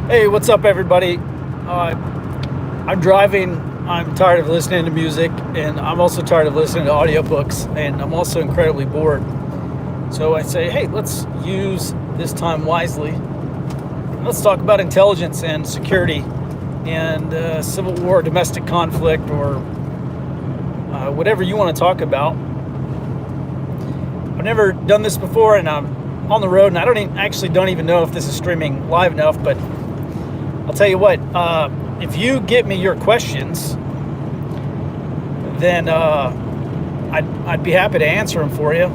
Hey, what's up, everybody? I'm driving. I'm tired of listening to music, and I'm also tired of listening to audiobooks, and I'm also incredibly bored. So I say, hey, let's use this time wisely. Let's talk about intelligence and security and civil war, domestic conflict, or whatever you want to talk about. I've never done this before, and I'm on the road, and I don't even know if this is streaming live enough, but I'll tell you what, if you get me your questions, then I'd be happy to answer them for you.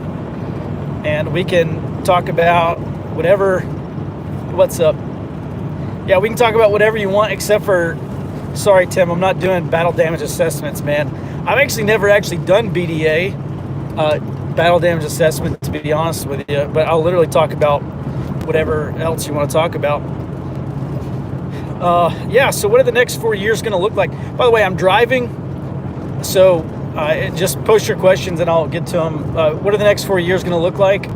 And we can talk about whatever, what's up? Yeah, we can talk about whatever you want, except for, sorry, Tim, I'm not doing battle damage assessments, man. I've actually never done BDA, battle damage assessment, to be honest with you, but I'll literally talk about whatever else you want to talk about. Yeah, so what are the next 4 years going to look like? By the way, I'm driving, so just post your questions and I'll get to them. What are the next 4 years going to look like?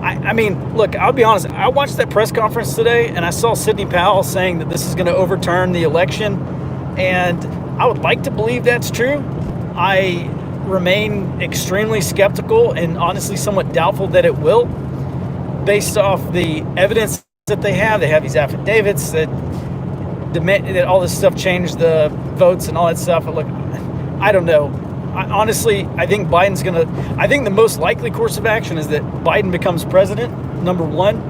I mean, look, I'll be honest. I watched that press conference today, and I saw Sidney Powell saying that this is going to overturn the election, and I would like to believe that's true. I remain extremely skeptical and honestly somewhat doubtful that it will, based off the evidence that they have. They have these affidavits that all this stuff changed the votes and all that stuff. Look, I don't know. I think I think the most likely course of action is that Biden becomes president, number one.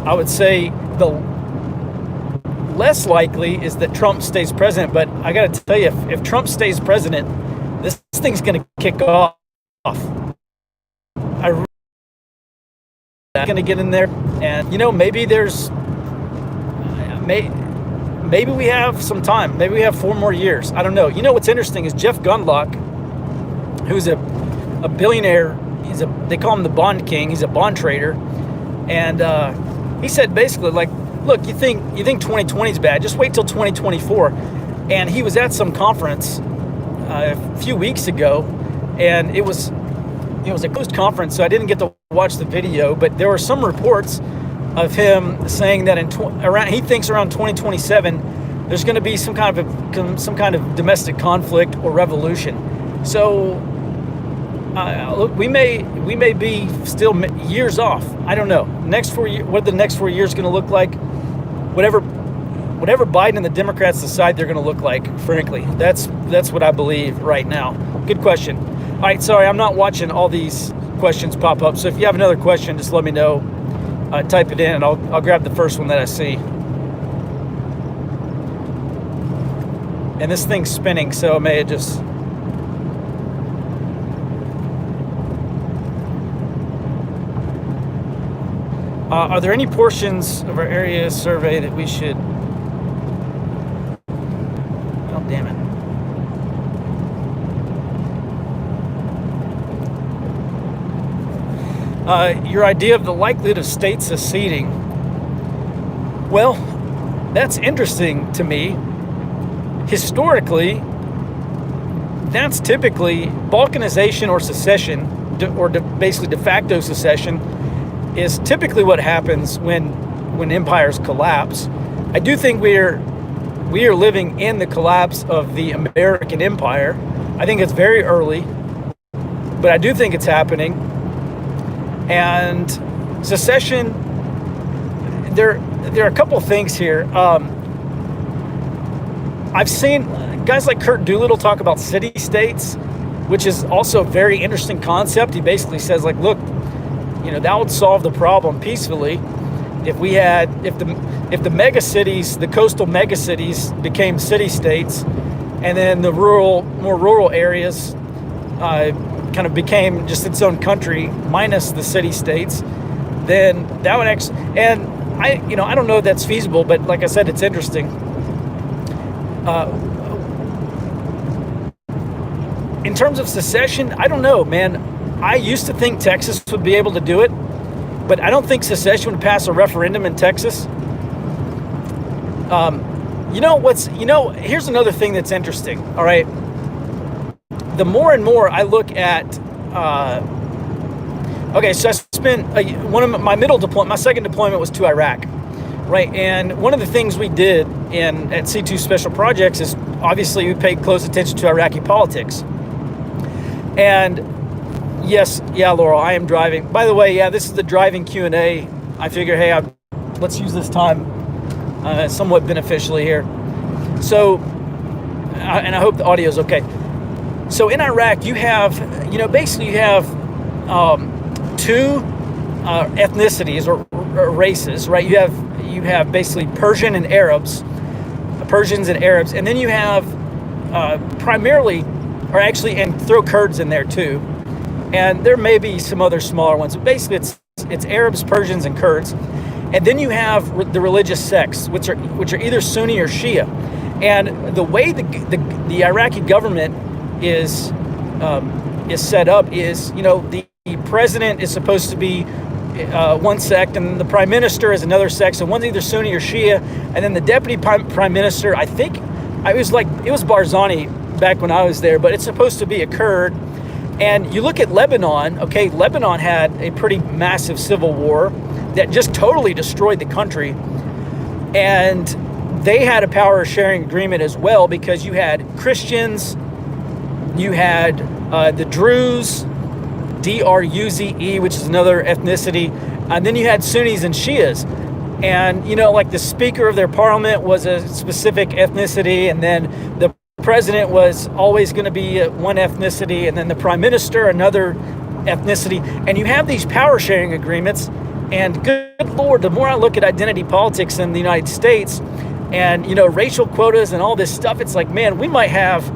I would say the less likely is that Trump stays president, but I got to tell you, if Trump stays president, this thing's going to kick off. I'm going to get in there, and maybe maybe we have some time. Maybe we have 4 more years. I don't know. What's interesting is Jeff Gundlach, who's a billionaire. They call him the bond king. He's a bond trader, and he said basically, like, look, you think 2020 is bad? Just wait till 2024. And he was at some conference a few weeks ago, and it was a closed conference, so I didn't get to watch the video. But there were some reports of him saying that he thinks around 2027 there's going to be some kind of domestic conflict or revolution. So look, we may be still years off. I don't know. What the next 4 years going to look like? Whatever Biden and the Democrats decide they're going to look like. Frankly, that's what I believe right now. Good question. All right, sorry, I'm not watching all these questions pop up. So if you have another question, just let me know. Type it in, and I'll grab the first one that I see. And this thing's spinning, so it may just. Are there any portions of our area survey that we should? Oh, damn it. Your idea of the likelihood of states seceding. Well, that's interesting to me. Historically, that's typically balkanization or secession, basically de facto secession, is typically what happens when empires collapse. I do think we are living in the collapse of the American empire. I think it's very early, but I do think it's happening. And secession, there are a couple things here. I've seen guys like Kurt Doolittle talk about city-states, which is also a very interesting concept. He basically says, like, look, that would solve the problem peacefully if the mega cities, the coastal mega cities, became city-states, and then the more rural areas kind of became just its own country minus the city-states. Then that would actually, and I don't know if that's feasible, but like I said, it's interesting. In terms of secession, I don't know, man. I used to think Texas would be able to do it, but I don't think secession would pass a referendum in Texas. Here's another thing that's interesting. All right. The more and more I look at, okay, so I spent my second deployment was to Iraq. right? And one of the things we did at C2 Special Projects is obviously we paid close attention to Iraqi politics. And yes, yeah, Laurel, I am driving. By the way, yeah, this is the driving Q&A. I figure, hey, let's use this time somewhat beneficially here. So, and I hope the audio is okay. So in Iraq, you have, basically you have two ethnicities or races, right? You have basically Persians and Arabs, and then you have primarily, or actually, and throw Kurds in there too, and there may be some other smaller ones. But basically, it's Arabs, Persians, and Kurds, and then you have the religious sects, which are either Sunni or Shia, and the way the Iraqi government is set up is, the president is supposed to be one sect, and the prime minister is another sect. So one's either Sunni or Shia, and then the deputy prime minister, I think, it was Barzani back when I was there, but it's supposed to be a Kurd. And you look at Lebanon, okay, Lebanon had a pretty massive civil war that just totally destroyed the country. And they had a power sharing agreement as well, because you had Christians, you had the Druze, D-R-U-Z-E, which is another ethnicity, and then you had Sunnis and Shias. And, like the speaker of their parliament was a specific ethnicity, and then the president was always going to be one ethnicity, and then the prime minister another ethnicity. And you have these power sharing agreements, and good Lord, the more I look at identity politics in the United States and, racial quotas and all this stuff, it's like, man, we might have,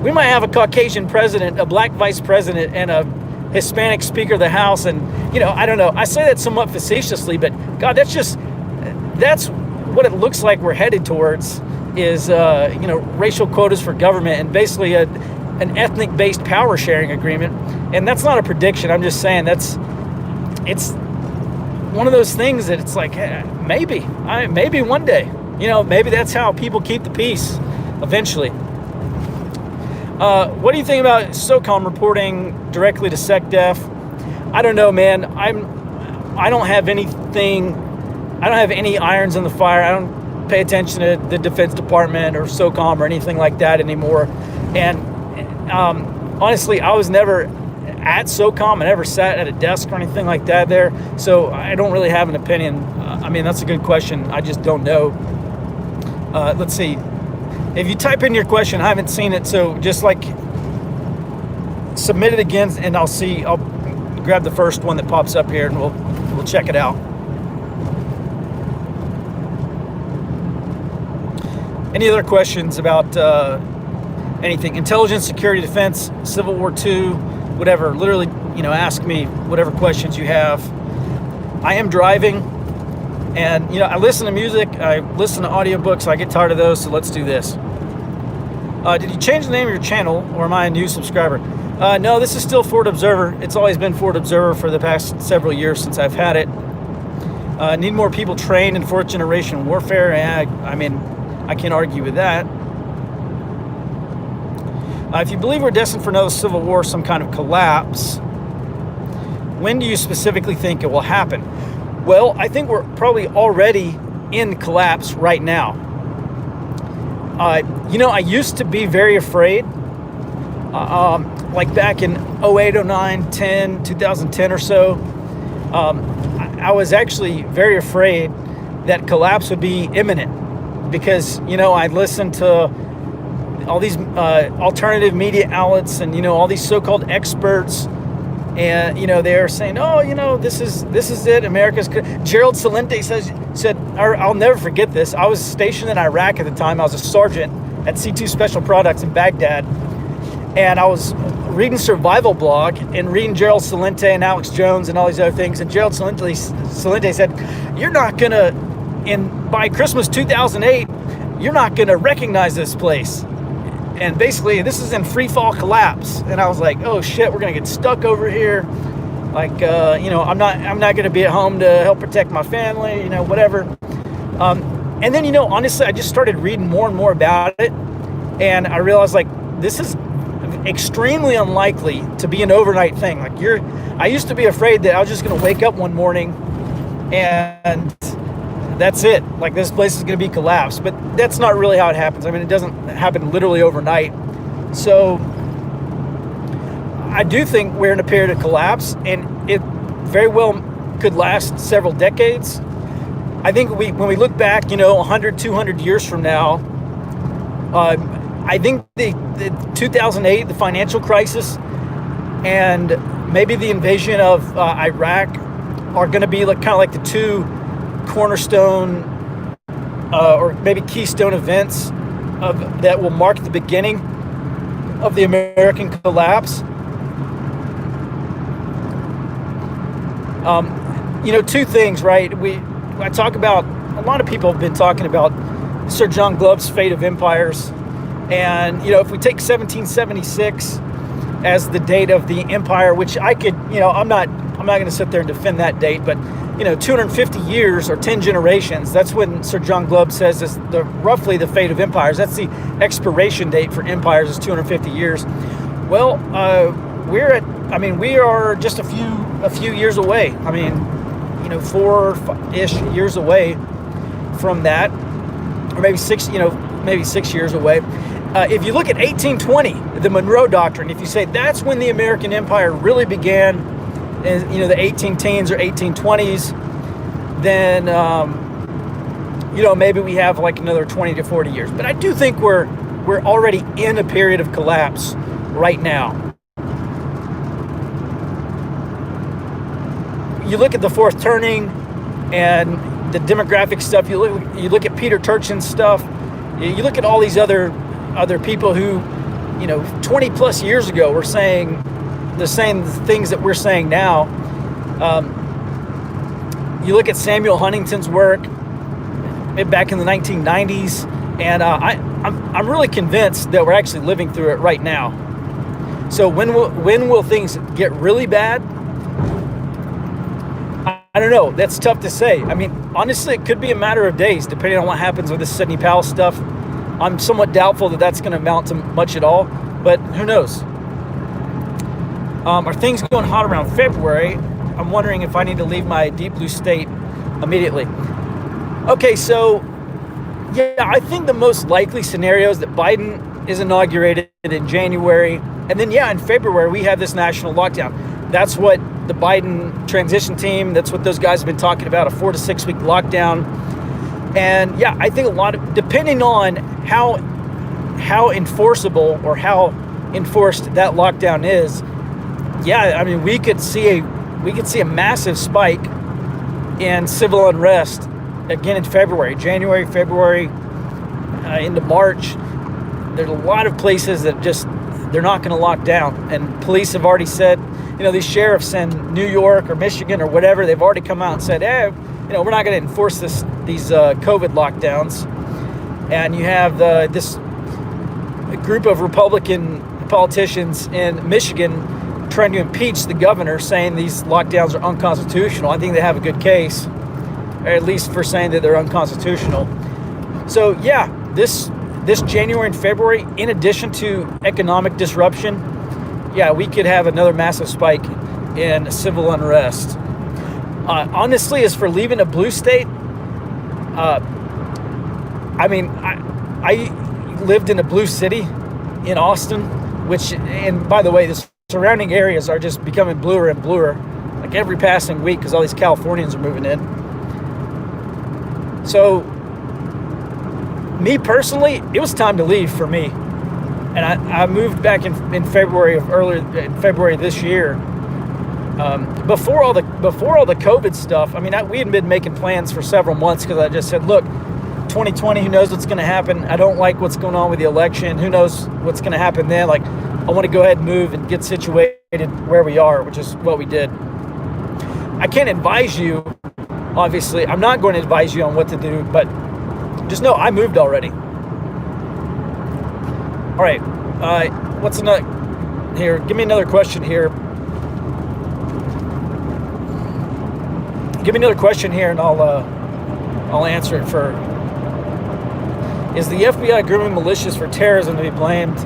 we might have a Caucasian president, a black vice president, and a Hispanic speaker of the House. And, I don't know. I say that somewhat facetiously, but God, that's what it looks like we're headed towards is, racial quotas for government and basically an ethnic-based power sharing agreement. And that's not a prediction. I'm just saying it's one of those things that it's like, maybe one day, maybe that's how people keep the peace eventually. What do you think about SOCOM reporting directly to SecDef? I don't know, man. I don't have anything. I don't have any irons in the fire. I don't pay attention to the Defense Department or SOCOM or anything like that anymore. And honestly, I was never at SOCOM. I never sat at a desk or anything like that there. So I don't really have an opinion. That's a good question. I just don't know. Let's see. If you type in your question, I haven't seen it, so just submit it again, and I'll grab the first one that pops up here, and we'll check it out. Any other questions about anything? Intelligence, security, defense, Civil War II, whatever. Literally, ask me whatever questions you have. I am driving, and I listen to music, I listen to audiobooks, I get tired of those, so let's do this. Did you change the name of your channel, or am I a new subscriber? No, this is still Forward Observer. It's always been Forward Observer for the past several years since I've had it. Need more people trained in fourth generation warfare. I can't argue with that. If you believe we're destined for another civil war, some kind of collapse, when do you specifically think it will happen? Well, I think we're probably already in collapse right now. I used to be very afraid, like back in 08, 09, 10, 2010 or so. I was actually very afraid that collapse would be imminent because, I'd listened to all these alternative media outlets and, all these so-called experts. And, they're saying, this is it. America's good. Gerald Celente said, I'll never forget this. I was stationed in Iraq at the time. I was a sergeant at C2 Special Products in Baghdad. And I was reading Survival Blog and reading Gerald Celente and Alex Jones and all these other things. And Gerald Celente said, you're not going to, by Christmas 2008, you're not going to recognize this place. And basically, this is in free fall collapse. And I was like, oh shit, we're gonna get stuck over here. Like, I'm not gonna be at home to help protect my family, whatever. And then, honestly, I just started reading more and more about it. And I realized, like, this is extremely unlikely to be an overnight thing. Like, I used to be afraid that I was just gonna wake up one morning and that's it. Like, this place is going to be collapsed. But that's not really how it happens. I mean, it doesn't happen literally overnight. So I do think we're in a period of collapse, and it very well could last several decades. I think when we look back, 100, 200 years from now, I think the 2008, the financial crisis, and maybe the invasion of Iraq are going to be kind of like the two cornerstone or maybe keystone events that will mark the beginning of the American collapse. Two things, right? I talk about, a lot of people have been talking about Sir John Glove's Fate of Empires. And, if we take 1776 as the date of the empire, which I could, I'm not going to sit there and defend that date, but, 250 years or 10 generations, that's when Sir John Glove says is roughly the fate of empires. That's the expiration date for empires, is 250 years. Well, we are just a few years away. I mean, 4-ish years away from that, or maybe 6 years away. If you look at 1820, the Monroe Doctrine, if you say that's when the American Empire really began, in, the 1810s or 1820s, then, maybe we have like another 20 to 40 years. But I do think we're already in a period of collapse right now. You look at the fourth turning and the demographic stuff. You look at Peter Turchin's stuff. You look at all these other people who, 20 plus years ago were saying the same things that we're saying now. You look at Samuel Huntington's work back in the 1990s, and I'm really convinced that we're actually living through it right now. So when will things get really bad? I don't know. That's tough to say. I mean, honestly, it could be a matter of days, depending on what happens with this Sidney Powell stuff. I'm somewhat doubtful that that's going to amount to much at all, but who knows? Are things going hot around February? I'm wondering if I need to leave my deep blue state immediately. Okay, so, yeah, I think the most likely scenario is that Biden is inaugurated in January, and then, in February, we have this national lockdown. That's what the Biden transition team, that's what those guys have been talking about, a 4 to 6 week lockdown. And I think depending on how enforceable or how enforced that lockdown is, we could see a massive spike in civil unrest again in February, January, February, into March. There's a lot of places that they're not going to lock down, and police have already said, these sheriffs in New York or Michigan or whatever, they've already come out and said, we're not going to enforce these COVID lockdowns. And you have this group of Republican politicians in Michigan trying to impeach the governor, saying these lockdowns are unconstitutional. I think they have a good case, or at least for saying that they're unconstitutional. So this January and February, in addition to economic disruption, we could have another massive spike in civil unrest. Honestly, as for leaving a blue state, I lived in a blue city in Austin, and by the way, the surrounding areas are just becoming bluer and bluer, like every passing week, because all these Californians are moving in. So, me personally, it was time to leave for me. And I moved back in February in February this year. Before all the COVID stuff, we had been making plans for several months, because I just said, look, 2020, who knows what's going to happen? I don't like what's going on with the election. Who knows what's going to happen then? Like, I want to go ahead and move and get situated where we are, which is what we did. I can't advise you, obviously. I'm not going to advise you on what to do, but just know I moved already. All right, what's another here? Give me another question here. Give me another question here, and I'll answer it. Is the FBI grooming militias for terrorism to be blamed?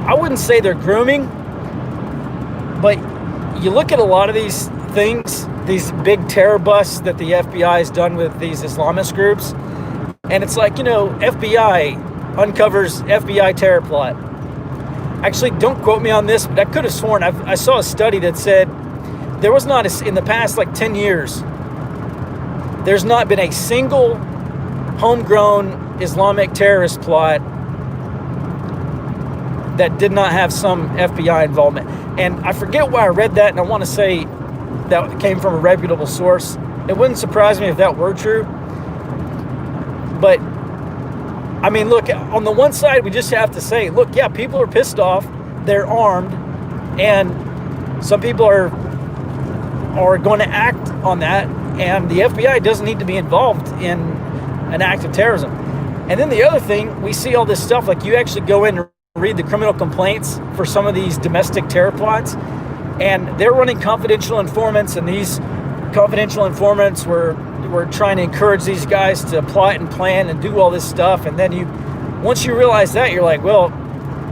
I wouldn't say they're grooming, but you look at a lot of these things these big terror busts that the FBI has done with these Islamist groups. And it's like, FBI uncovers FBI terror plot. Actually, don't quote me on this, but I could have sworn I saw a study that said there was not, in the past 10 years, there's not been a single homegrown Islamic terrorist plot that did not have some FBI involvement. And I forget why I read that, and I want to say that came from a reputable source. It wouldn't surprise me if that were true. But, I mean, look, on the one side, we just have to say, look, yeah, people are pissed off, they're armed, and some people are going to act on that, and the FBI doesn't need to be involved in an act of terrorism. And then the other thing, we see all this stuff, like you actually go in and read the criminal complaints for some of these domestic terror plots, and they're running confidential informants, and these confidential informants were trying to encourage these guys to plot and plan and do all this stuff. And then once you realize that, you're like, well,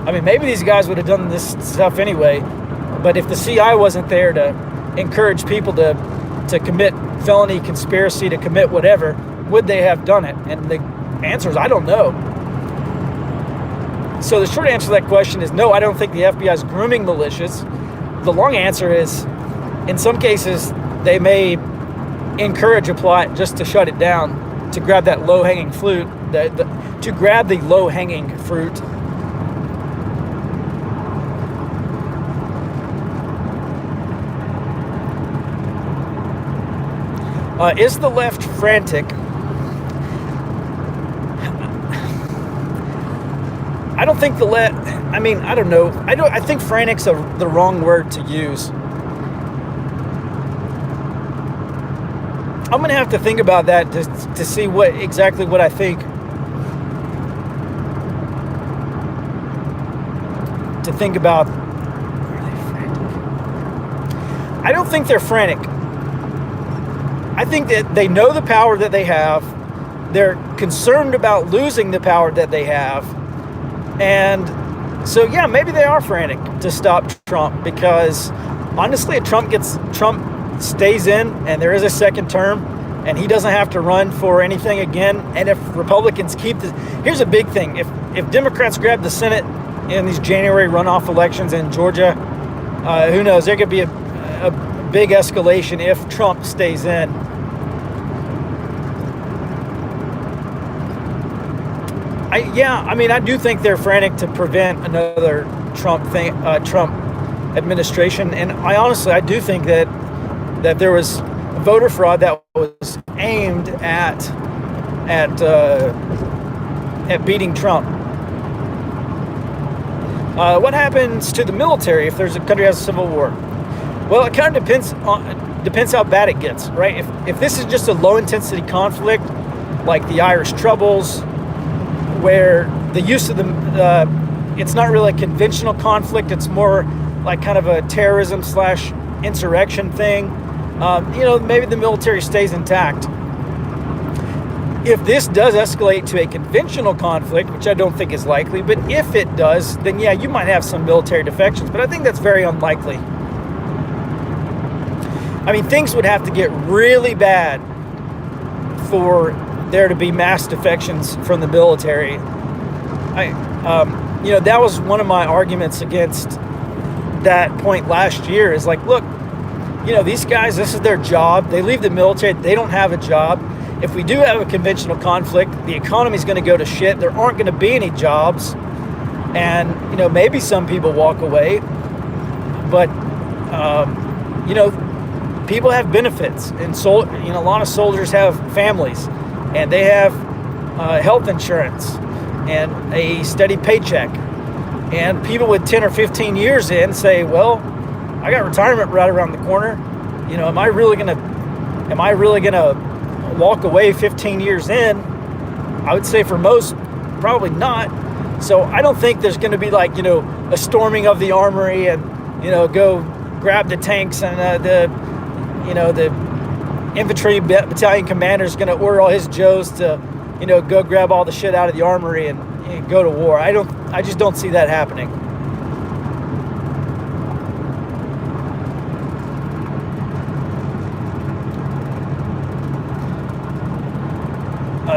I mean, maybe these guys would have done this stuff anyway, but if the CI wasn't there to encourage people to commit felony conspiracy, to commit whatever, would they have done it? And the answer is, I don't know. So the short answer to that question is no, I don't think the FBI is grooming militias. The long answer is, in some cases, they may encourage a plot just to shut it down, to grab that low-hanging fruit, to grab the low-hanging fruit. Is the left frantic? I don't think I don't know. I think frantic's the wrong word to use. I'm going to have to think about that to see exactly what I think. To think about. Are they frantic? I don't think they're frantic. I think that they know the power that they have. They're concerned about losing the power that they have. And so, yeah, maybe they are frantic to stop Trump, because honestly, if Trump stays in and there is a second term and he doesn't have to run for anything again, and if Republicans keep this, here's a big thing. If Democrats grab the Senate in these January runoff elections in Georgia, who knows, there could be a big escalation if Trump stays in. I do think they're frantic to prevent another Trump administration, and I do think that there was voter fraud that was aimed at beating Trump. What happens to the military if there's a country has a civil war? Well, it kind of depends how bad it gets, right? If this is just a low intensity conflict, like the Irish Troubles, where the use of it's not really a conventional conflict, it's more like kind of a terrorism / insurrection thing, maybe the military stays intact. If this does escalate to a conventional conflict, which I don't think is likely, but if it does, then yeah, you might have some military defections, but I think that's very unlikely. I mean, things would have to get really bad for there to be mass defections from the military. That was one of my arguments against that point last year, is like, look, these guys, this is their job. They leave the military, they don't have a job. If we do have a conventional conflict, the economy's going to go to shit. There aren't going to be any jobs. And, maybe some people walk away. But, people have benefits. And, a lot of soldiers have families. And they have health insurance and a steady paycheck. And people with 10 or 15 years in say, well, I got retirement right around the corner. Am I really gonna walk away 15 years in? I would say for most, probably not. So I don't think there's going to be a storming of the armory and, go grab the tanks and the infantry battalion commander is going to order all his Joes to, go grab all the shit out of the armory and go to war. I just don't see that happening.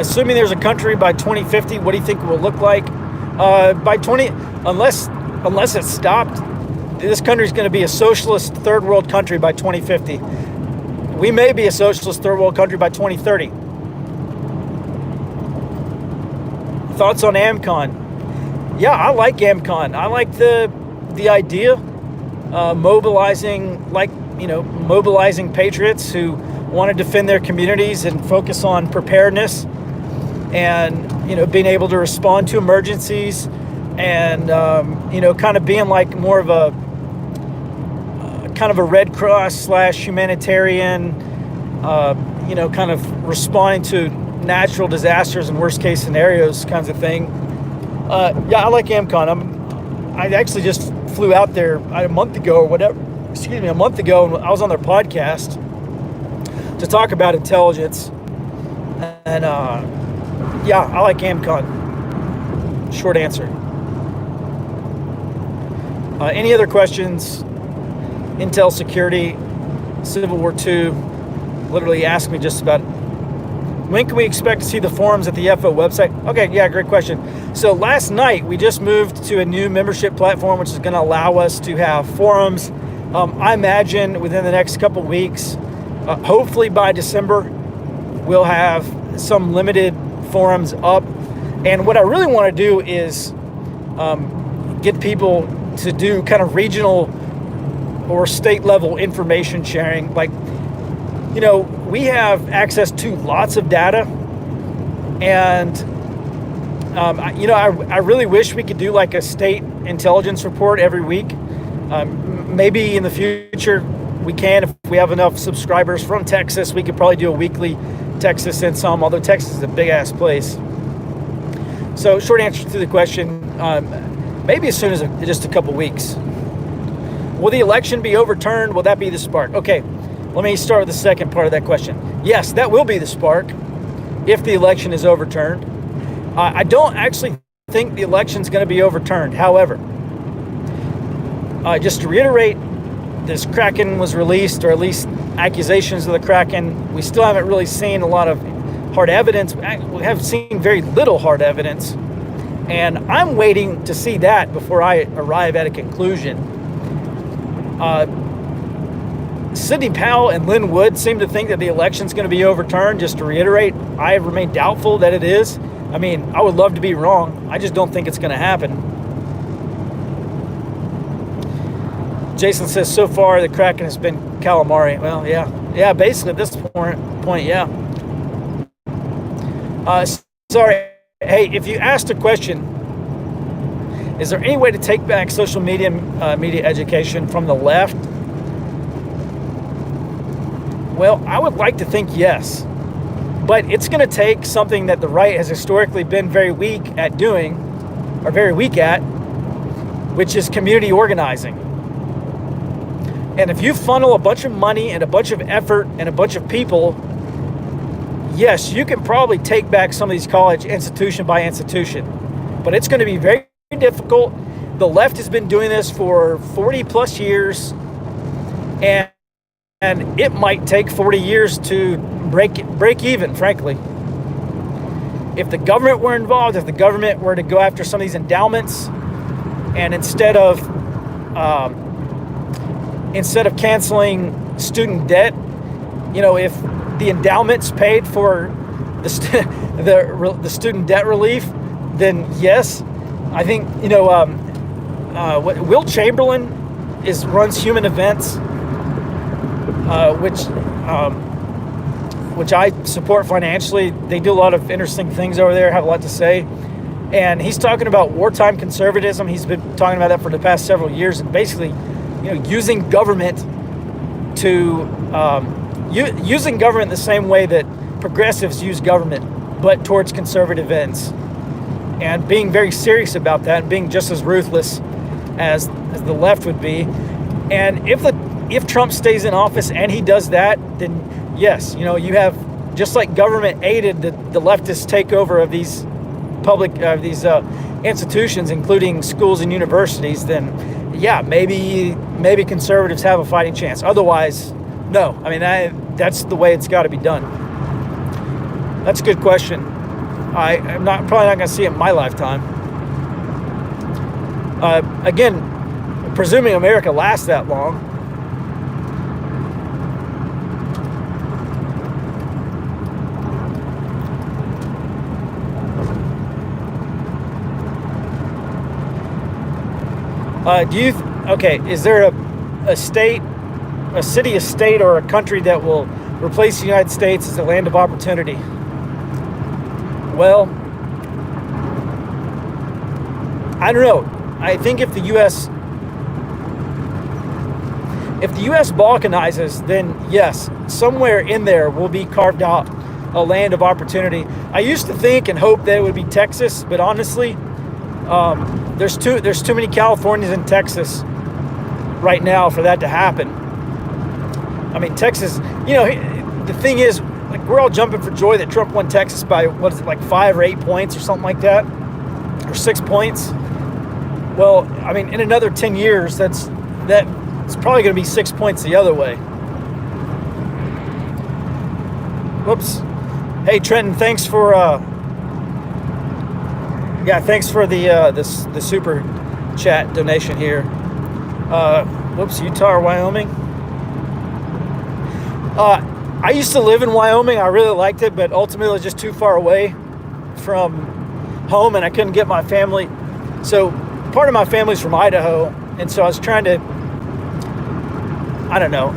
Assuming there's a country by 2050, what do you think it will look like? Unless it's stopped, this country is going to be a socialist third world country by 2050. We may be a socialist third world country by 2030. Thoughts on Amcon? Yeah, I like Amcon. I like the idea, mobilizing patriots who want to defend their communities and focus on preparedness, and being able to respond to emergencies, and kind of being like more of a kind of a Red Cross / humanitarian, kind of responding to natural disasters and worst case scenarios kinds of thing. Yeah, I like Amcon. I actually just flew out there a month ago, and I was on their podcast to talk about intelligence. And yeah, I like Amcon. Short answer. Any other questions? Intel security, Civil War II, literally ask me just about it. When can we expect to see the forums at the FO website? Okay, yeah, great question. So last night, we just moved to a new membership platform, which is going to allow us to have forums. I imagine within the next couple weeks, hopefully by December, we'll have some limited forums up. And what I really want to do is get people to do kind of regional or state level information sharing. Like, we have access to lots of data, and I really wish we could do like a state intelligence report every week. Maybe in the future we can, if we have enough subscribers from Texas. We could probably do a weekly Texas and some, although Texas is a big ass place. So short answer to the question, maybe as soon as just a couple weeks. Will the election be overturned? Will that be the spark? Okay, let me start with the second part of that question. Yes, that will be the spark if the election is overturned. I don't actually think the election is going to be overturned. However, just to reiterate, this Kraken was released, or at least accusations of the Kraken. We still haven't really seen a lot of hard evidence. We have seen very little hard evidence. And I'm waiting to see that before I arrive at a conclusion. Sidney Powell and Lynn Wood seem to think that the election's going to be overturned. Just to reiterate, I remain doubtful that it is. I mean, I would love to be wrong. I just don't think it's going to happen. Jason says, so far the Kraken has been calamari. Well, yeah, basically at this point, yeah. Sorry. Hey, if you asked a question, is there any way to take back social media education from the left? Well, I would like to think yes, but it's going to take something that the right has historically been very weak at doing, or very weak at, which is community organizing. And if you funnel a bunch of money and a bunch of effort and a bunch of people, yes, you can probably take back some of these college institution by institution, but it's going to be very difficult. The left has been doing this for 40 plus years, and it might take 40 years to break even, frankly. If the government were involved, if the government were to go after some of these endowments, and instead of canceling student debt, if the endowments paid for the student debt relief, then yes, I think Will Chamberlain runs Human Events, which I support financially. They do a lot of interesting things over there, have a lot to say, and he's talking about wartime conservatism. He's been talking about that for the past several years, and basically, using government to using government the same way that progressives use government, but towards conservative ends, and being very serious about that, and being just as ruthless as the left would be. And if Trump stays in office and he does that, then yes, you have, just like government aided the leftist takeover of these public institutions, including schools and universities, then yeah, maybe conservatives have a fighting chance. Otherwise, no. I mean, that's the way it's got to be done. That's a good question. I'm probably not going to see it in my lifetime. Again, presuming America lasts that long. Is there a state, a city, a state, or a country that will replace the United States as a land of opportunity? Well, I don't know. I think if the U.S. balkanizes, then yes, somewhere in there will be carved out a land of opportunity. I used to think and hope that it would be Texas, but honestly, there's too many Californians in Texas right now for that to happen. I mean, Texas, the thing is, like, we're all jumping for joy that Trump won Texas by, what is it, like 5 or 8 points or something like that, or 6 points. Well, I mean, in another 10 years, it's probably going to be 6 points the other way. Whoops. Hey, Trenton, thanks for the super chat donation here. Utah or Wyoming? I used to live in Wyoming. I really liked it, but ultimately it was just too far away from home, and I couldn't get my family. So part of my family's from Idaho, and so I was trying to, I don't know.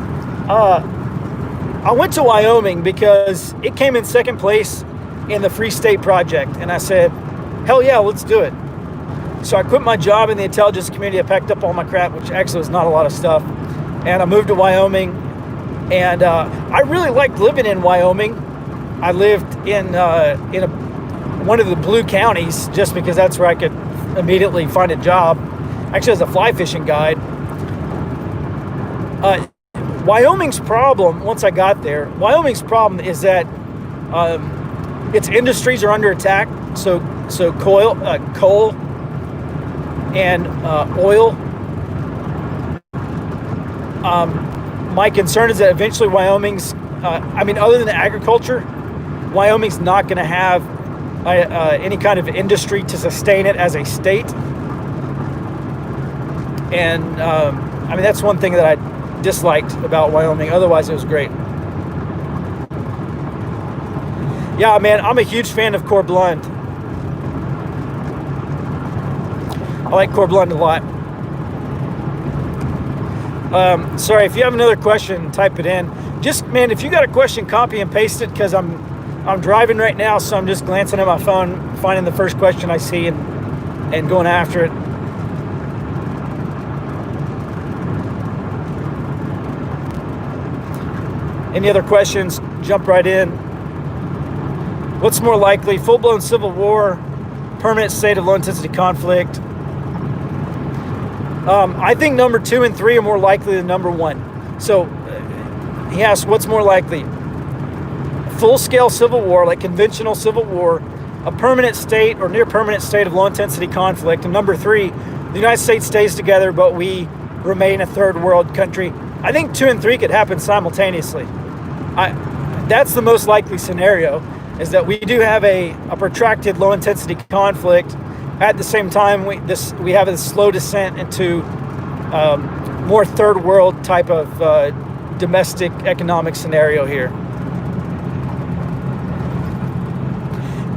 I went to Wyoming because it came in second place in the Free State Project, and I said, hell yeah, let's do it. So I quit my job in the intelligence community. I packed up all my crap, which actually was not a lot of stuff, and I moved to Wyoming. And I really liked living in Wyoming. I lived in one of the blue counties just because that's where I could immediately find a job. Actually, as a fly fishing guide. Wyoming's problem, once I got there, Wyoming's problem is that its industries are under attack. So coal and oil. My concern is that eventually Wyoming's, other than agriculture, Wyoming's not going to have any kind of industry to sustain it as a state. And, that's one thing that I disliked about Wyoming. Otherwise, it was great. Yeah, man, I'm a huge fan of Core Blund. I like Core Blund a lot. Sorry, if you have another question, type it in. Just, man, if you got a question, copy and paste it, because I'm driving right now, so I'm just glancing at my phone, finding the first question I see and going after it. Any other questions? Jump right in. What's more likely, full-blown civil war, permanent state of low-intensity conflict? I think number 2 and 3 are more likely than number 1. So he asked, what's more likely? Full-scale civil war, like conventional civil war, a permanent state or near permanent state of low-intensity conflict, and number 3, the United States stays together, but we remain a third world country. I think 2 and 3 could happen simultaneously. That's the most likely scenario, is that we do have a protracted low-intensity conflict. At the same time, we have a slow descent into more third world type of domestic economic scenario here.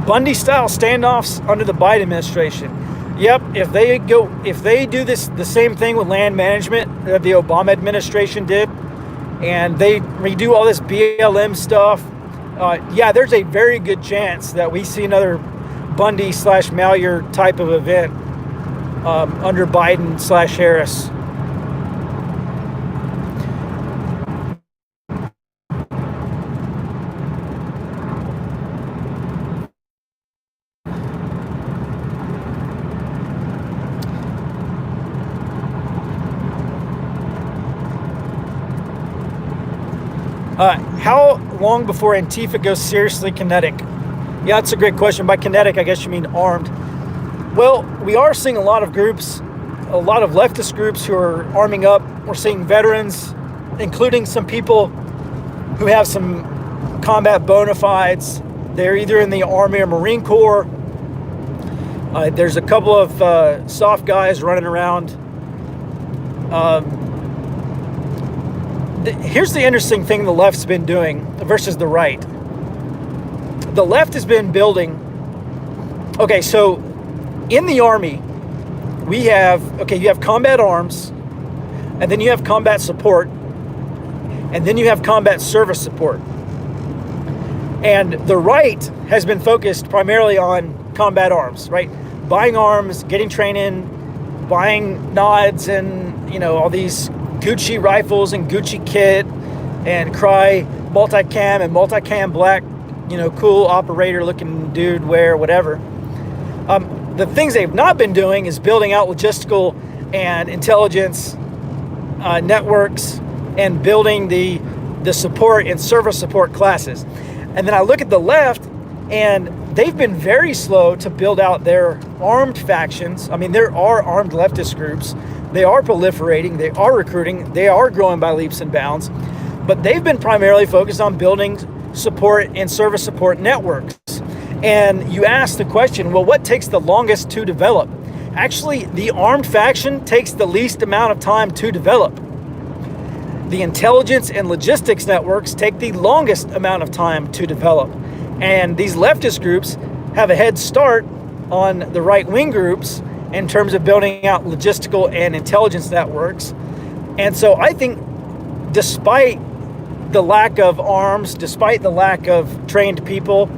Bundy-style standoffs under the Biden administration. Yep, if they do the same thing with land management that the Obama administration did, and they redo all this BLM stuff, there's a very good chance that we see another Bundy/Malheur type of event under Biden/Harris. How long before Antifa goes seriously kinetic? Yeah, that's a great question. By kinetic, I guess you mean armed. Well, we are seeing a lot of groups, a lot of leftist groups who are arming up. We're seeing veterans, including some people who have some combat bona fides. They're either in the Army or Marine Corps. There's a couple of soft guys running around. Here's the interesting thing the left's been doing versus the right. The left has been building. Okay, so in the Army, you have combat arms, and then you have combat support, and then you have combat service support. And the right has been focused primarily on combat arms, right? Buying arms, getting training, buying nods, and all these Gucci rifles and Gucci kit, and Cry multicam and multicam black, cool operator looking dude wear, whatever. The things they've not been doing is building out logistical and intelligence networks and building the support and service support classes. And then I look at the left, and they've been very slow to build out their armed factions. I mean, there are armed leftist groups. They are proliferating. They are recruiting. They are growing by leaps and bounds. But they've been primarily focused on building support and service support networks. And you ask the question, well, what takes the longest to develop? Actually, the armed faction takes the least amount of time to develop. The intelligence and logistics networks take the longest amount of time to develop. And these leftist groups have a head start on the right-wing groups in terms of building out logistical and intelligence networks. And so I think despite the lack of arms, despite the lack of trained people,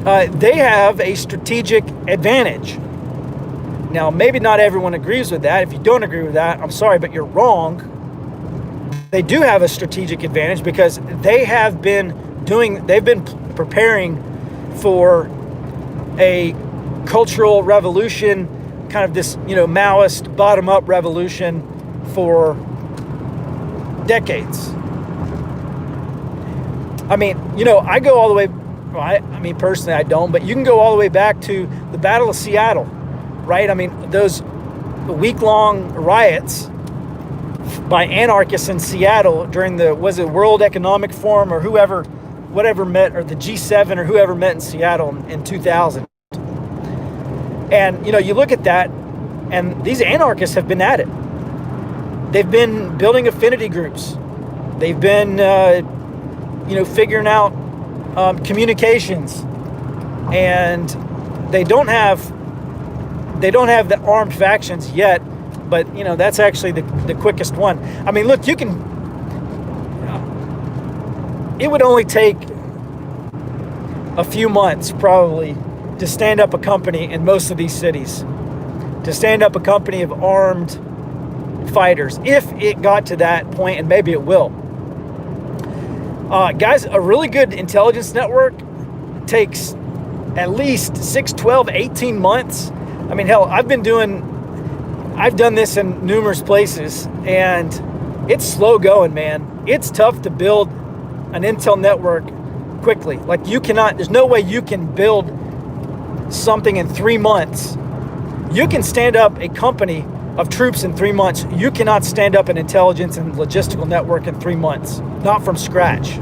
they have a strategic advantage. Now, maybe not everyone agrees with that. If you don't agree with that, I'm sorry, but you're wrong. They do have a strategic advantage because they've been preparing for a cultural revolution, kind of this, Maoist bottom-up revolution for decades. I mean, I go all the way, well, I mean, personally I don't, but you can go all the way back to the Battle of Seattle, right? I mean, those week-long riots by anarchists in Seattle during the, World Economic Forum or whatever met, or the G7 or whoever met in Seattle in 2000. And, you look at that, and these anarchists have been at it. They've been building affinity groups. They've been, figuring out communications. And they don't have the armed factions yet, but, that's actually the quickest one. I mean, look, it would only take a few months probably to stand up a company in most of these cities, to stand up a company of armed fighters, if it got to that point, and maybe it will. Guys, a really good intelligence network takes at least 6, 12, 18 months. I mean, hell, I've done this in numerous places, and it's slow going, man. It's tough to build an intel network quickly. Like, there's no way you can build something in 3 months. You can stand up a company of troops in 3 months. You cannot stand up an intelligence and logistical network in 3 months. Not from scratch.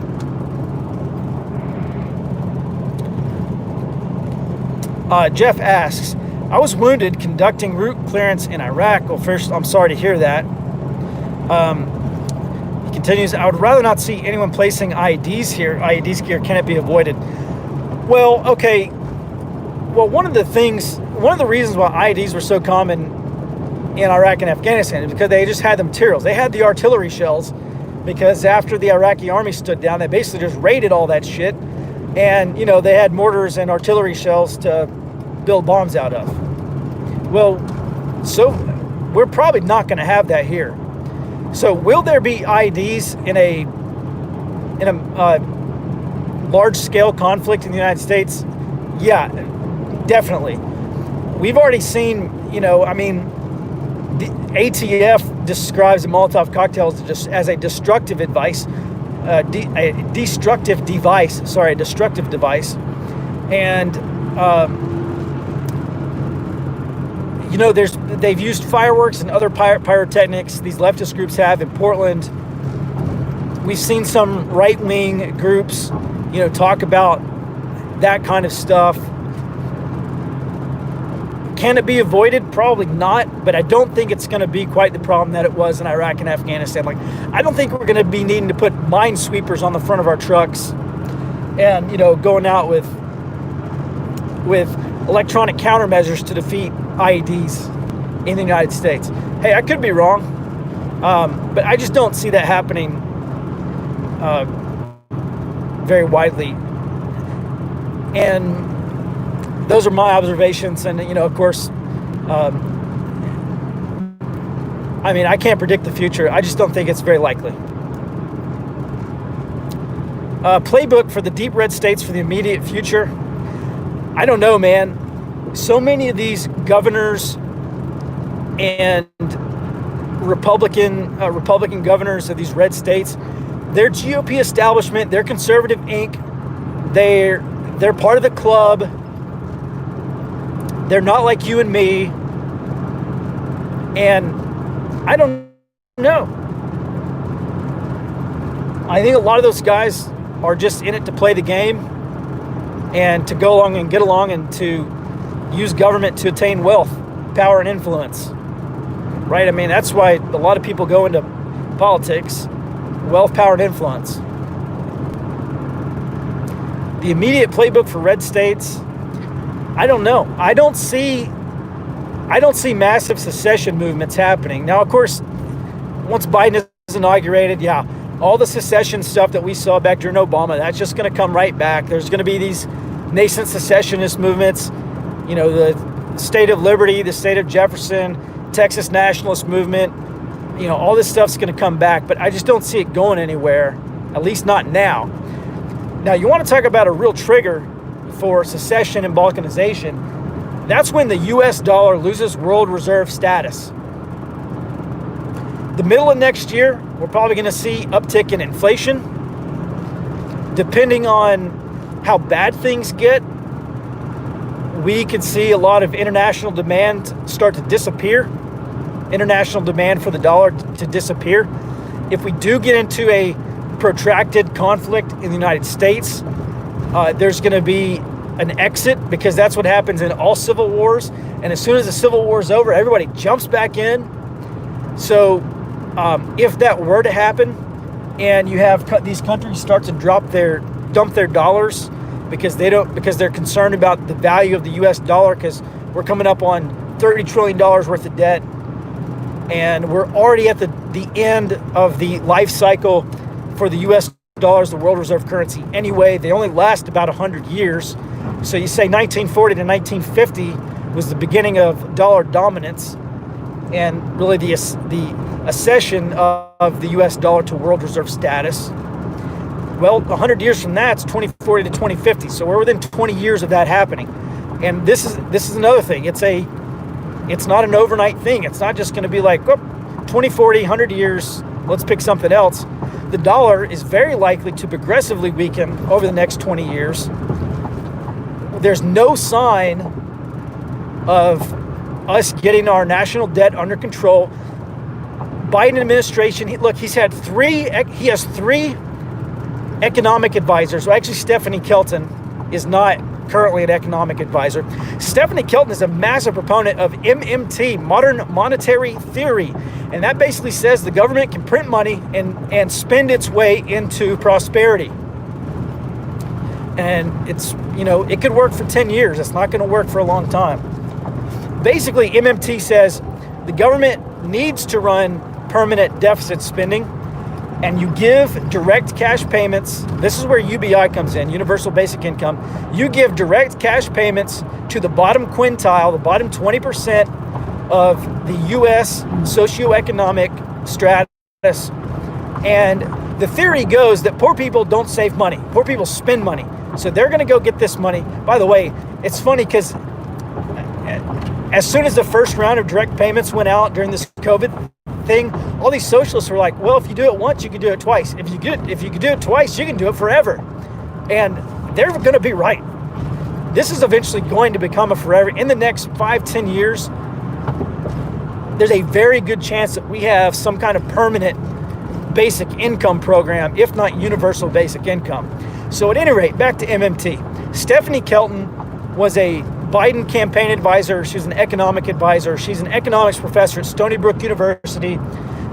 Jeff asks, I was wounded conducting route clearance in Iraq. Well, first, I'm sorry to hear that. He continues, I would rather not see anyone placing IEDs here. IEDs here, can it be avoided? Well, okay. Well, one of the reasons why IEDs were so common in Iraq and Afghanistan is because they just had the materials. They had the artillery shells, because after the Iraqi army stood down, they basically just raided all that shit. And, they had mortars and artillery shells to build bombs out of. Well, so we're probably not going to have that here. So will there be IEDs in a large-scale conflict in the United States? Yeah, definitely. We've already seen, the ATF describes Molotov cocktails as a destructive device. A destructive device. And, they've used fireworks and other pyrotechnics. These leftist groups have in Portland. We've seen some right-wing groups, talk about that kind of stuff. Can it be avoided? Probably not, but I don't think it's going to be quite the problem that it was in Iraq and Afghanistan. Like, I don't think we're going to be needing to put minesweepers on the front of our trucks and, you know, going out with electronic countermeasures to defeat IEDs in the United States. Hey, I could be wrong, but I just don't see that happening very widely. And those are my observations, and, you know, of course, I mean, I can't predict the future. I just don't think it's very likely. Playbook for the deep red states for the immediate future. I don't know, man. So many of these governors and Republican governors of these red states, they're GOP establishment, they're conservative Inc. They're part of the club. They're not like you and me. And I don't know. I think a lot of those guys are just in it to play the game and to go along and get along and to use government to attain wealth, power, and influence. Right? I mean, that's why a lot of people go into politics. Wealth, power, and influence. The immediate playbook for red states, I don't know. I don't see massive secession movements happening. Now, of course, once Biden is inaugurated, yeah, all the secession stuff that we saw back during Obama, that's just going to come right back. There's going to be these nascent secessionist movements, you know, the State of Liberty, the State of Jefferson, Texas Nationalist Movement, you know, all this stuff's going to come back, but I just don't see it going anywhere, at least not now. Now, you want to talk about a real trigger for secession and balkanization, that's when the US dollar loses world reserve status. The middle of next year, we're probably going to see uptick in inflation. Depending on how bad things get, we could see a lot of international demand start to disappear. International demand for the dollar to disappear. If we do get into a protracted conflict in the United States, there's going to be an exit, because that's what happens in all civil wars. And as soon as the civil war is over, everybody jumps back in. So if that were to happen, and you have these countries start to dump their dollars because they're concerned about the value of the U.S. dollar, because we're coming up on $30 trillion worth of debt, and we're already at the end of the life cycle for the U.S. dollars, the world reserve currency. Anyway, they only last about 100 years. So you say 1940 to 1950 was the beginning of dollar dominance, and really the accession of the U.S. dollar to world reserve status. Well, 100 years from that, it's 2040 to 2050. So we're within 20 years of that happening. And this is another thing. It's not an overnight thing. It's not just going to be like, whoop, 2040, 100 years, let's pick something else. The dollar is very likely to progressively weaken over the next 20 years. There's no sign of us getting our national debt under control. Biden administration, he has three economic advisors. Well, actually, Stephanie Kelton is not currently an economic advisor. Stephanie Kelton is a massive proponent of MMT, modern monetary theory. And that basically says the government can print money and spend its way into prosperity. And it could work for 10 years. It's not going to work for a long time. Basically, MMT says the government needs to run permanent deficit spending, and you give direct cash payments. This is where UBI comes in, Universal Basic Income. You give direct cash payments to the bottom quintile, the bottom 20% of the U.S. socioeconomic stratus. And the theory goes that poor people don't save money. Poor people spend money. So they're going to go get this money. By the way, it's funny because as soon as the first round of direct payments went out during this COVID thing, all these socialists were like, well, if you do it once, you can do it twice. If you can do it twice, you can do it forever. And they're going to be right. This is eventually going to become a forever. In the next 5-10 years, there's a very good chance that we have some kind of permanent basic income program, if not universal basic income. So at any rate, back to MMT. Stephanie Kelton was a Biden campaign advisor. She was an economic advisor. She's an economics professor at Stony Brook University.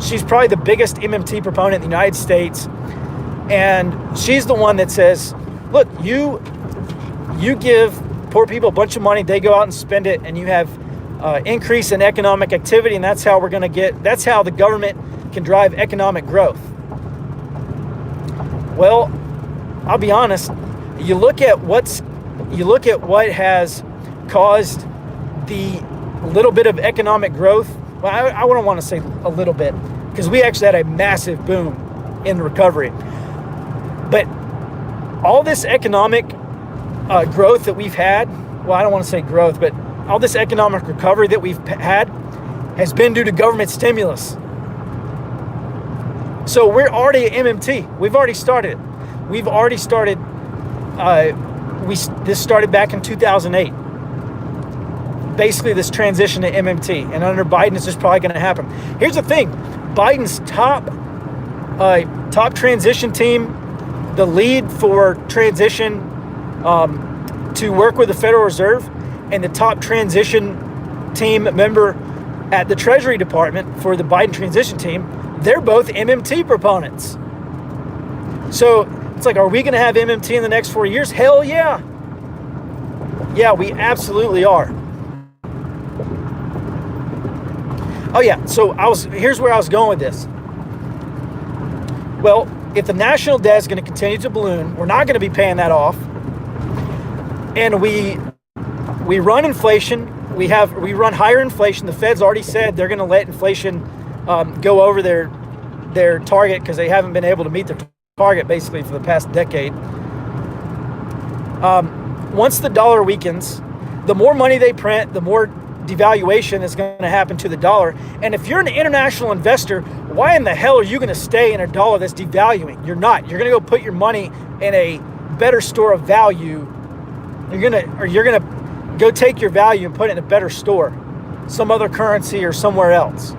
She's probably the biggest MMT proponent in the United States. And she's the one that says, look, you give poor people a bunch of money, they go out and spend it, and you have increase in economic activity, and that's how that's how the government can drive economic growth. Well, I'll be honest, you look at what has caused the little bit of economic growth. Well, I wouldn't want to say a little bit, because we actually had a massive boom in recovery. But all this economic growth that we've had, well, I don't want to say growth, but all this economic recovery that we've had has been due to government stimulus. So we're already at MMT. We've already started. We've already started. This started back in 2008. Basically, this transition to MMT, and under Biden, it's just probably going to happen. Here's the thing: Biden's top transition team, the lead for transition to work with the Federal Reserve, and the top transition team member at the Treasury Department for the Biden transition team, they're both MMT proponents. So it's like, are we going to have MMT in the next 4 years? Hell yeah. Yeah, we absolutely are. Oh yeah, so here's where I was going with this. Well, if the national debt is going to continue to balloon, we're not going to be paying that off. And we run inflation. We run higher inflation. The Fed's already said they're going to let inflation go over their target, because they haven't been able to meet their target basically for the past decade. Once the dollar weakens, the more money they print, the more devaluation is going to happen to the dollar. And if you're an international investor, why in the hell are you going to stay in a dollar that's devaluing? You're not. You're going to go put your money in a better store of value. You're going to go take your value and put it in a better store, some other currency or somewhere else.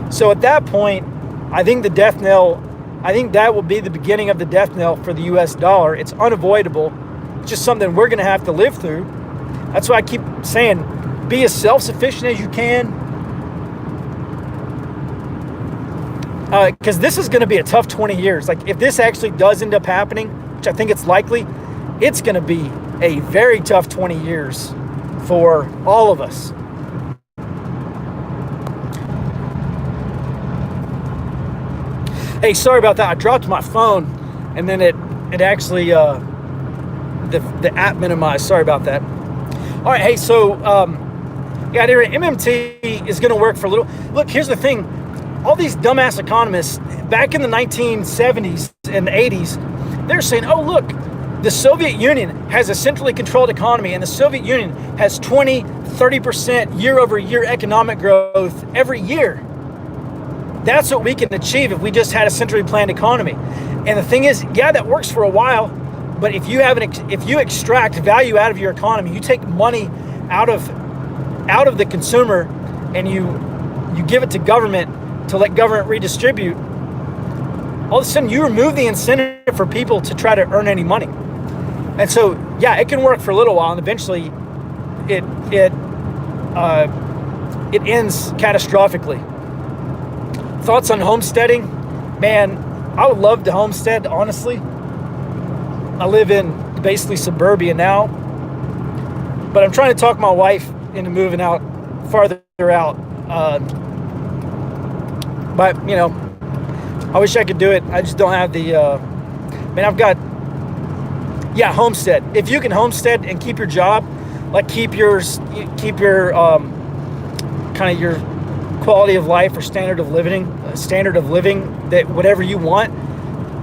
So at that point, I think that will be the beginning of the death knell for the US dollar. It's unavoidable. It's just something we're going to have to live through. That's why I keep saying, be as self-sufficient as you can. Because this is going to be a tough 20 years. Like, if this actually does end up happening, which I think it's likely, it's going to be a very tough 20 years for all of us. Hey, sorry about that. I dropped my phone, and then it actually the app minimized. Sorry about that. All right, hey, so MMT is going to work for a little. Look, here's the thing: all these dumbass economists back in the 1970s and 80s, they're saying, "Oh, look, the Soviet Union has a centrally controlled economy, and the Soviet Union has 20-30% year-over-year economic growth every year. That's what we can achieve if we just had a centrally planned economy." And the thing is, yeah, that works for a while, but if you extract value out of your economy, you take money out of the consumer and you give it to government to let government redistribute, all of a sudden you remove the incentive for people to try to earn any money. And so, yeah, it can work for a little while, and eventually it ends catastrophically. Thoughts on homesteading? Man, I would love to homestead, honestly. I live in basically suburbia now, but I'm trying to talk my wife into moving out farther out. But, you know, I wish I could do it. I just don't have the, homestead. If you can homestead and keep your job, like keep your kind of your quality of life or standard of living, that whatever you want.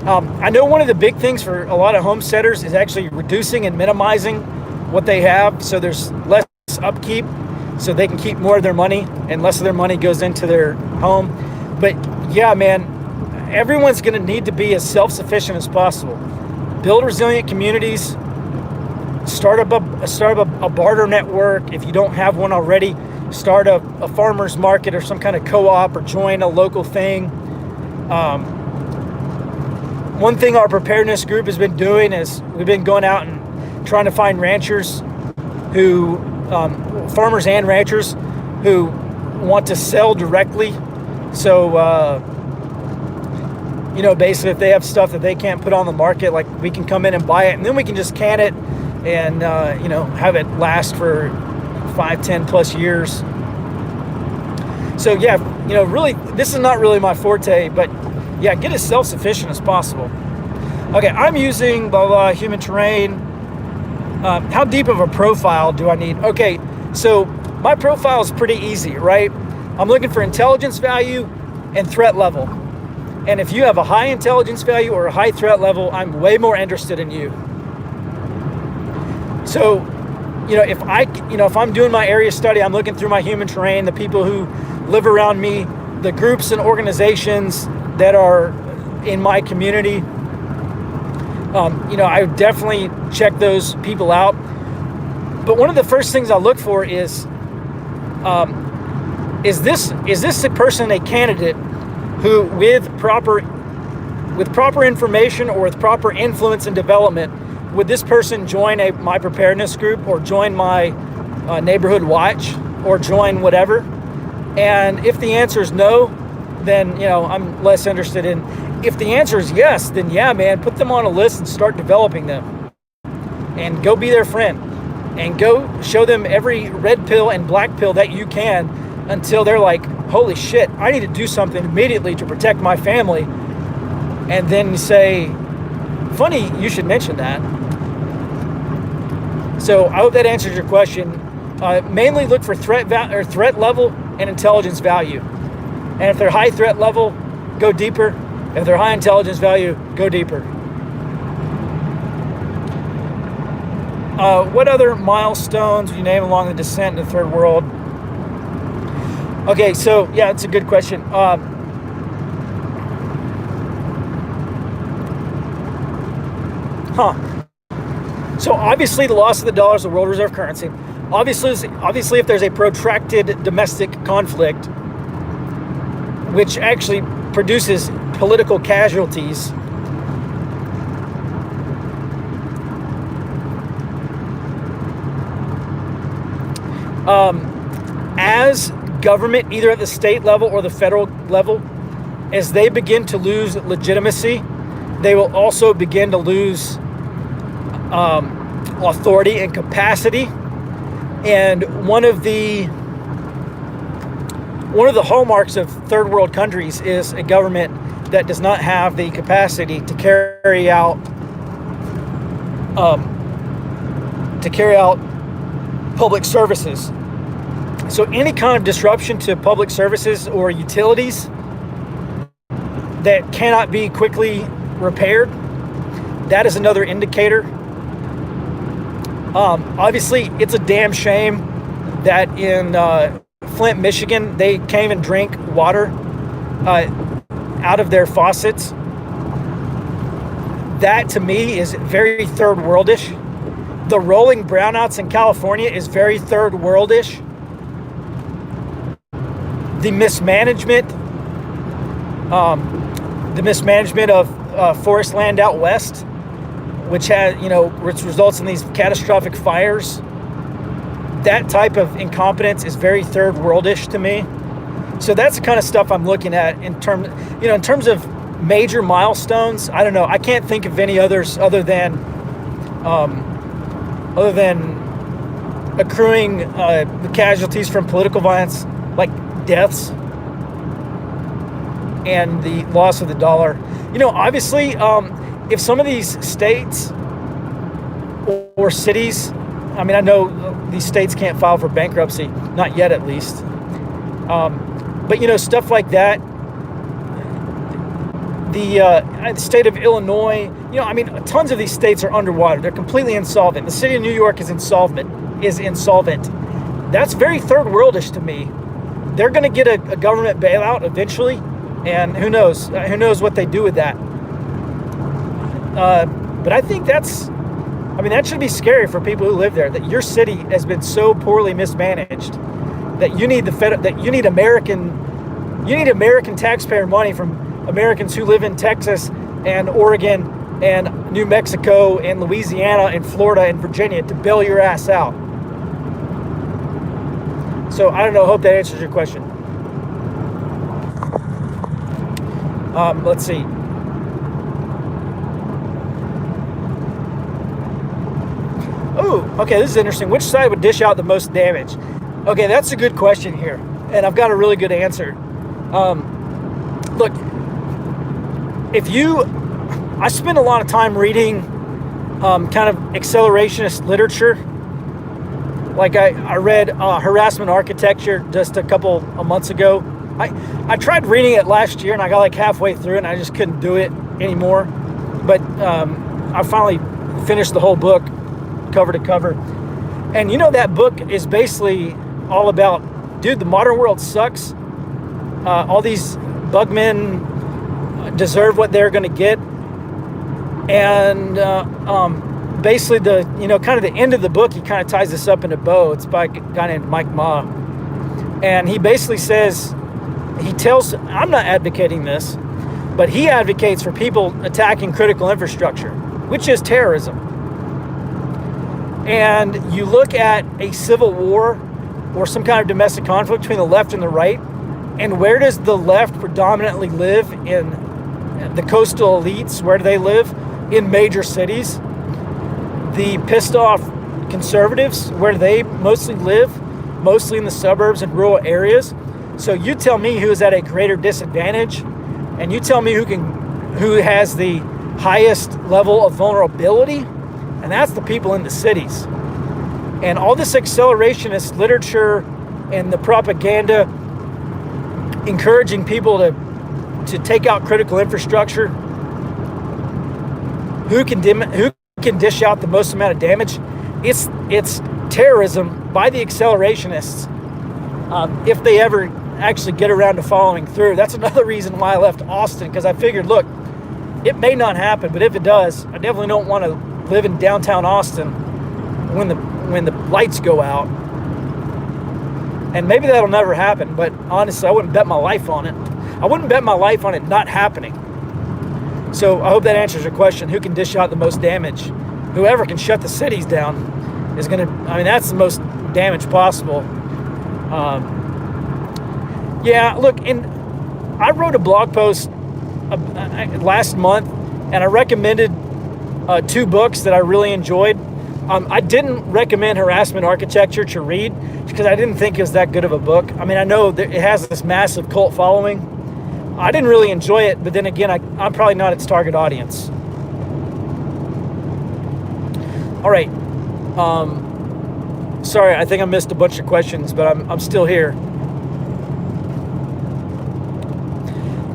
I know one of the big things for a lot of homesteaders is actually reducing and minimizing what they have, so there's less upkeep, so they can keep more of their money and less of their money goes into their home. But yeah, man, everyone's going to need to be as self-sufficient as possible. Build resilient communities. Start up a barter network. If you don't have one already, start a farmer's market or some kind of co-op, or join a local thing. One thing our preparedness group has been doing is we've been going out and trying to find ranchers who, farmers and ranchers who want to sell directly. So, basically if they have stuff that they can't put on the market, like we can come in and buy it, and then we can just can it and, have it last for 5, 10 plus years. So yeah, really, this is not really my forte, but yeah, get as self-sufficient as possible. Okay, I'm using blah, blah, human terrain. How deep of a profile do I need? Okay, so my profile is pretty easy, right? I'm looking for intelligence value and threat level. And if you have a high intelligence value or a high threat level, I'm way more interested in you. So, if I'm doing my area study, I'm looking through my human terrain, the people who live around me, the groups and organizations that are in my community. I would definitely check those people out. But one of the first things I look for is this a person, a candidate who with proper information or with proper influence and development, would this person join my preparedness group or join my neighborhood watch or join whatever? And if the answer is no, then I'm less interested in. If the answer is yes, then yeah, man, put them on a list and start developing them. And go be their friend. And go show them every red pill and black pill that you can until they're like, holy shit, I need to do something immediately to protect my family. And then say, funny, you should mention that. So I hope that answers your question. Mainly look for threat level and intelligence value. And if they're high threat level, go deeper. If they're high intelligence value, go deeper. What other milestones would you name along the descent in the third world? Okay, so yeah, it's a good question. So obviously the loss of the dollar is the world reserve currency. Obviously if there's a protracted domestic conflict, which actually produces political casualties, as government, either at the state level or the federal level, as they begin to lose legitimacy, they will also begin to lose authority and capacity. And one of the hallmarks of third world countries is a government that does not have the capacity to carry out public services. So any kind of disruption to public services or utilities that cannot be quickly repaired, that is another indicator. Obviously, it's a damn shame that in Flint, Michigan, they can't even drink water out of their faucets. That, to me, is very third worldish. The rolling brownouts in California is very third worldish. The mismanagement of forest land out west, which results in these catastrophic fires. That type of incompetence is very third worldish to me. So that's the kind of stuff I'm looking at in terms of major milestones. I don't know. I can't think of any others other than accruing the casualties from political violence, like deaths and the loss of the dollar. Obviously, if some of these states or cities, I know these states can't file for bankruptcy, not yet at least. But stuff like that. The state of Illinois, tons of these states are underwater. They're completely insolvent. The city of New York is insolvent. That's very third worldish to me. They're going to get a government bailout eventually, and who knows what they do with that. But I think that should be scary for people who live there, that your city has been so poorly mismanaged that you need American taxpayer money from Americans who live in Texas and Oregon and New Mexico and Louisiana and Florida and Virginia to bail your ass out. So I don't know, hope that answers your question. Let's see. Oh, okay, this is interesting. Which side would dish out the most damage? Okay, that's a good question here, and I've got a really good answer. Look, I spend a lot of time reading kind of accelerationist literature. Like I read Harassment Architecture just a couple of months ago. I tried reading it last year, and I got like halfway through it, and I just couldn't do it anymore. But I finally finished the whole book, cover to cover. And you know, that book is basically all about, dude, the modern world sucks. All these bugmen deserve what they're going to get. And basically kind of the end of the book, he kind of ties this up in a bow. It's by a guy named Mike Ma. And he basically says, I'm not advocating this, but he advocates for people attacking critical infrastructure, which is terrorism. And you look at a civil war or some kind of domestic conflict between the left and the right, and where does the left predominantly live? In the coastal elites? Where do they live? In major cities. The pissed off conservatives, where do they mostly live? Mostly in the suburbs and rural areas. So you tell me who is at a greater disadvantage, and you tell me who has the highest level of vulnerability, and that's the people in the cities. And all this accelerationist literature and the propaganda encouraging people to take out critical infrastructure, who can dish out the most amount of damage? It's terrorism by the accelerationists. If they ever actually get around to following through. That's another reason why I left Austin, because I figured, look, it may not happen, but if it does, I definitely don't want to live in downtown Austin when the lights go out. And maybe that'll never happen, but honestly, I wouldn't bet my life on it. I wouldn't bet my life on it not happening. So I hope that answers your question. Who can dish out the most damage? Whoever can shut the cities down is going to, that's the most damage possible. Yeah, look, and I wrote a blog post last month, and I recommended 2 books that I really enjoyed. I didn't recommend Harassment Architecture to read because I didn't think it was that good of a book. I know that it has this massive cult following. I didn't really enjoy it, but then again, I'm probably not its target audience. All right. Sorry, I think I missed a bunch of questions, but I'm still here.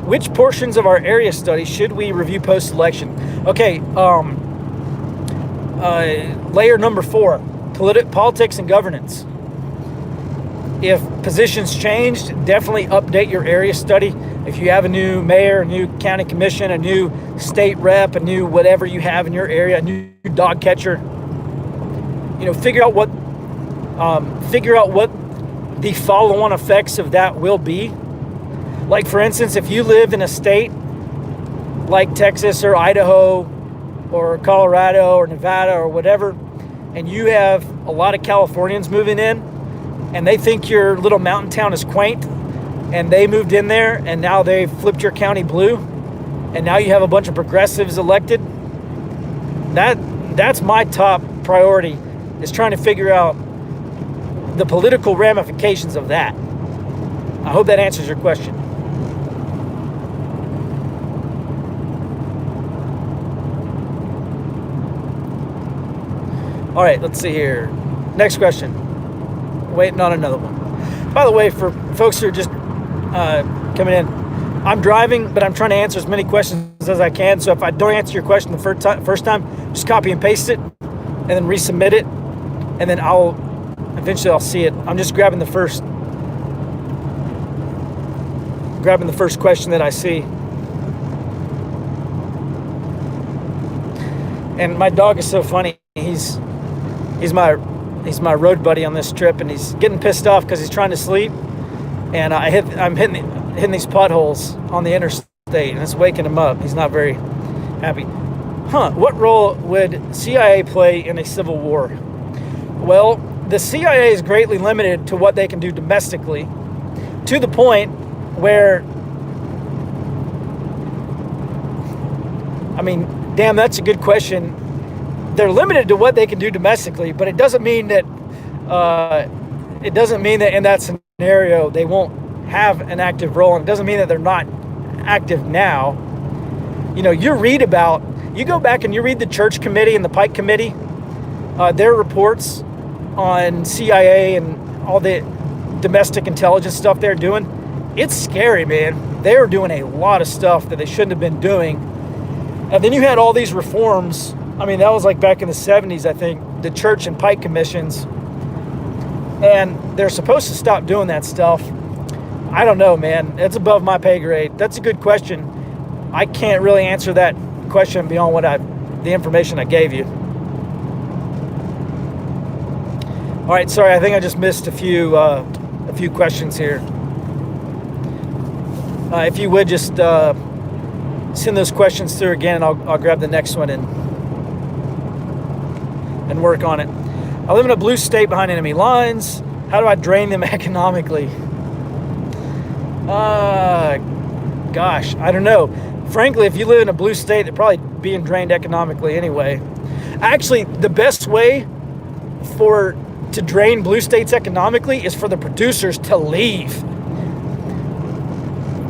Which portions of our area study should we review post-election? Okay, layer number 4, politics and governance. If positions changed, definitely update your area study. If you have a new mayor, a new county commission, a new state rep, a new whatever you have in your area, a new dog catcher, figure out what the follow-on effects of that will be. Like, for instance, if you live in a state like Texas or Idaho or Colorado or Nevada or whatever, and you have a lot of Californians moving in, and they think your little mountain town is quaint, and they moved in there, and now they've flipped your county blue, and now you have a bunch of progressives elected, that's my top priority, is trying to figure out the political ramifications of that. I hope that answers your question. All right, let's see here. Next question. Waiting on another one. By the way, for folks who are just coming in, I'm driving, but I'm trying to answer as many questions as I can. So if I don't answer your question the first time, just copy and paste it, and then resubmit it, and then eventually I'll see it. I'm just grabbing the first question that I see. And my dog is so funny. He's my road buddy on this trip, and he's getting pissed off because he's trying to sleep, and I'm hitting these potholes on the interstate, and it's waking him up. He's not very happy. What role would CIA play in a civil war? Well, the CIA is greatly limited to what they can do domestically, to the point where, I mean, damn, that's a good question. They're limited to what they can do domestically, but it doesn't mean that in that scenario they won't have an active role, and it doesn't mean that they're not active now. You know, you go back and you read the Church Committee and the Pike Committee, their reports on CIA and all the domestic intelligence stuff they're doing. It's scary, man. They are doing a lot of stuff that they shouldn't have been doing. And then you had all these reforms. I mean, that was like back in the 70s, I think, the Church and Pike Commissions. And they're supposed to stop doing that stuff. I don't know, man. It's above my pay grade. That's a good question. I can't really answer that question beyond the information I gave you. All right, sorry, I think I just missed a few questions here. If you would just send those questions through again, and I'll grab the next one and work on it. I live in a blue state behind enemy lines. How do I drain them economically? Gosh, I don't know. Frankly, if you live in a blue state, they're probably being drained economically anyway. Actually, the best way to drain blue states economically is for the producers to leave.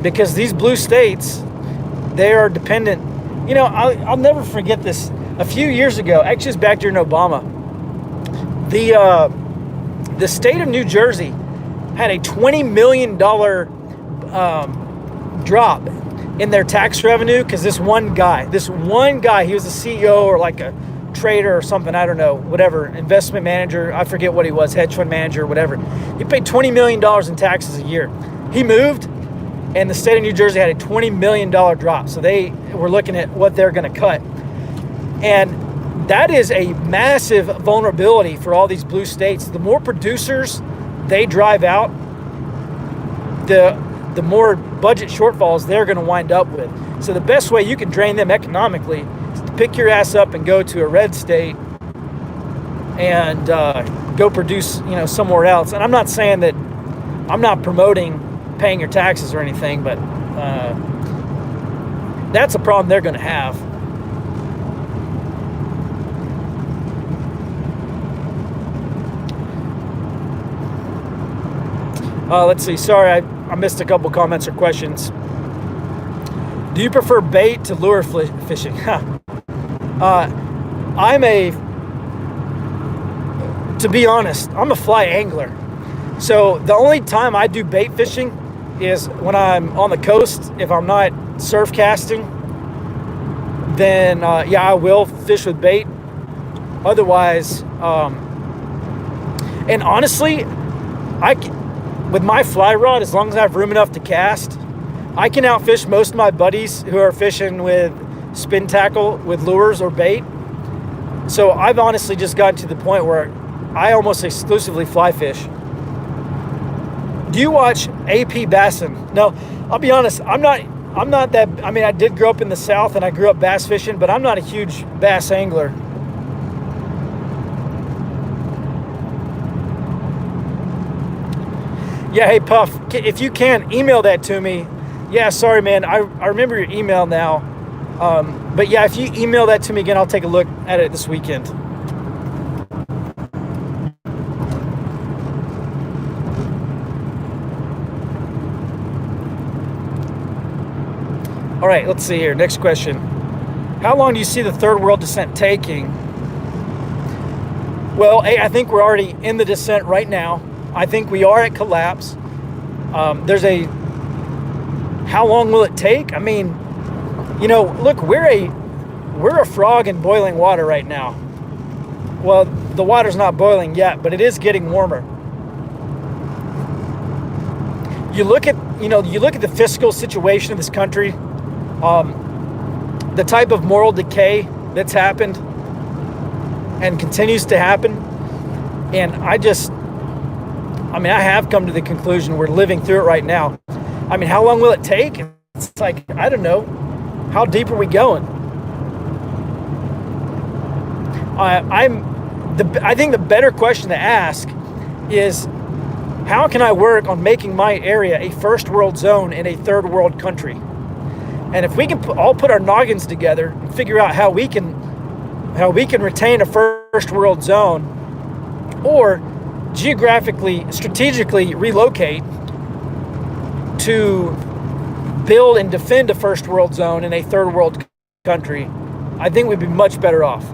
Because these blue states, they are dependent. You know, I'll never forget this. A few years ago, actually it's back during Obama, the state of New Jersey had a $20 million drop in their tax revenue because this one guy, he was a CEO or like a trader or something, I don't know, whatever, investment manager, I forget what he was, hedge fund manager, whatever. He paid $20 million in taxes a year. He moved, and the state of New Jersey had a $20 million drop. So they were looking at what they're going to cut. And that is a massive vulnerability for all these blue states. The more producers they drive out, the more budget shortfalls they're going to wind up with. So the best way you can drain them economically is to pick your ass up and go to a red state and go produce, somewhere else. And I'm not saying that, I'm not promoting paying your taxes or anything, but that's a problem they're going to have. Let's see. Sorry, I missed a couple comments or questions. Do you prefer bait to lure fishing? To be honest, I'm a fly angler. So the only time I do bait fishing is when I'm on the coast. If I'm not surf casting, then I will fish with bait. Otherwise, and honestly, with my fly rod, as long as I have room enough to cast, I can outfish most of my buddies who are fishing with spin tackle with lures or bait. So I've honestly just gotten to the point where I almost exclusively fly fish. Do you watch Ap Bassin? No, I'll be honest, I'm not that, I did grow up in the South and I grew up bass fishing, but I'm not a huge bass angler. Yeah, hey Puff, if you can, email that to me. Yeah, sorry man, I remember your email now. But yeah, if you email that to me again, I'll take a look at it this weekend. All right, let's see here. Next question. How long do you see the third world descent taking? Well, I think we're already in the descent right now. I think we are at collapse. How long will it take? Look, we're a frog in boiling water right now. Well, the water's not boiling yet, but it is getting warmer. You look at the fiscal situation of this country, the type of moral decay that's happened and continues to happen, and I have come to the conclusion we're living through it right now. How long will it take? It's like, I don't know. How deep are we going? I think the better question to ask is, how can I work on making my area a first world zone in a third world country? And if we can all put our noggins together and figure out how we can retain a first world zone, or geographically, strategically relocate to build and defend a first world zone in a third world country, I think we'd be much better off.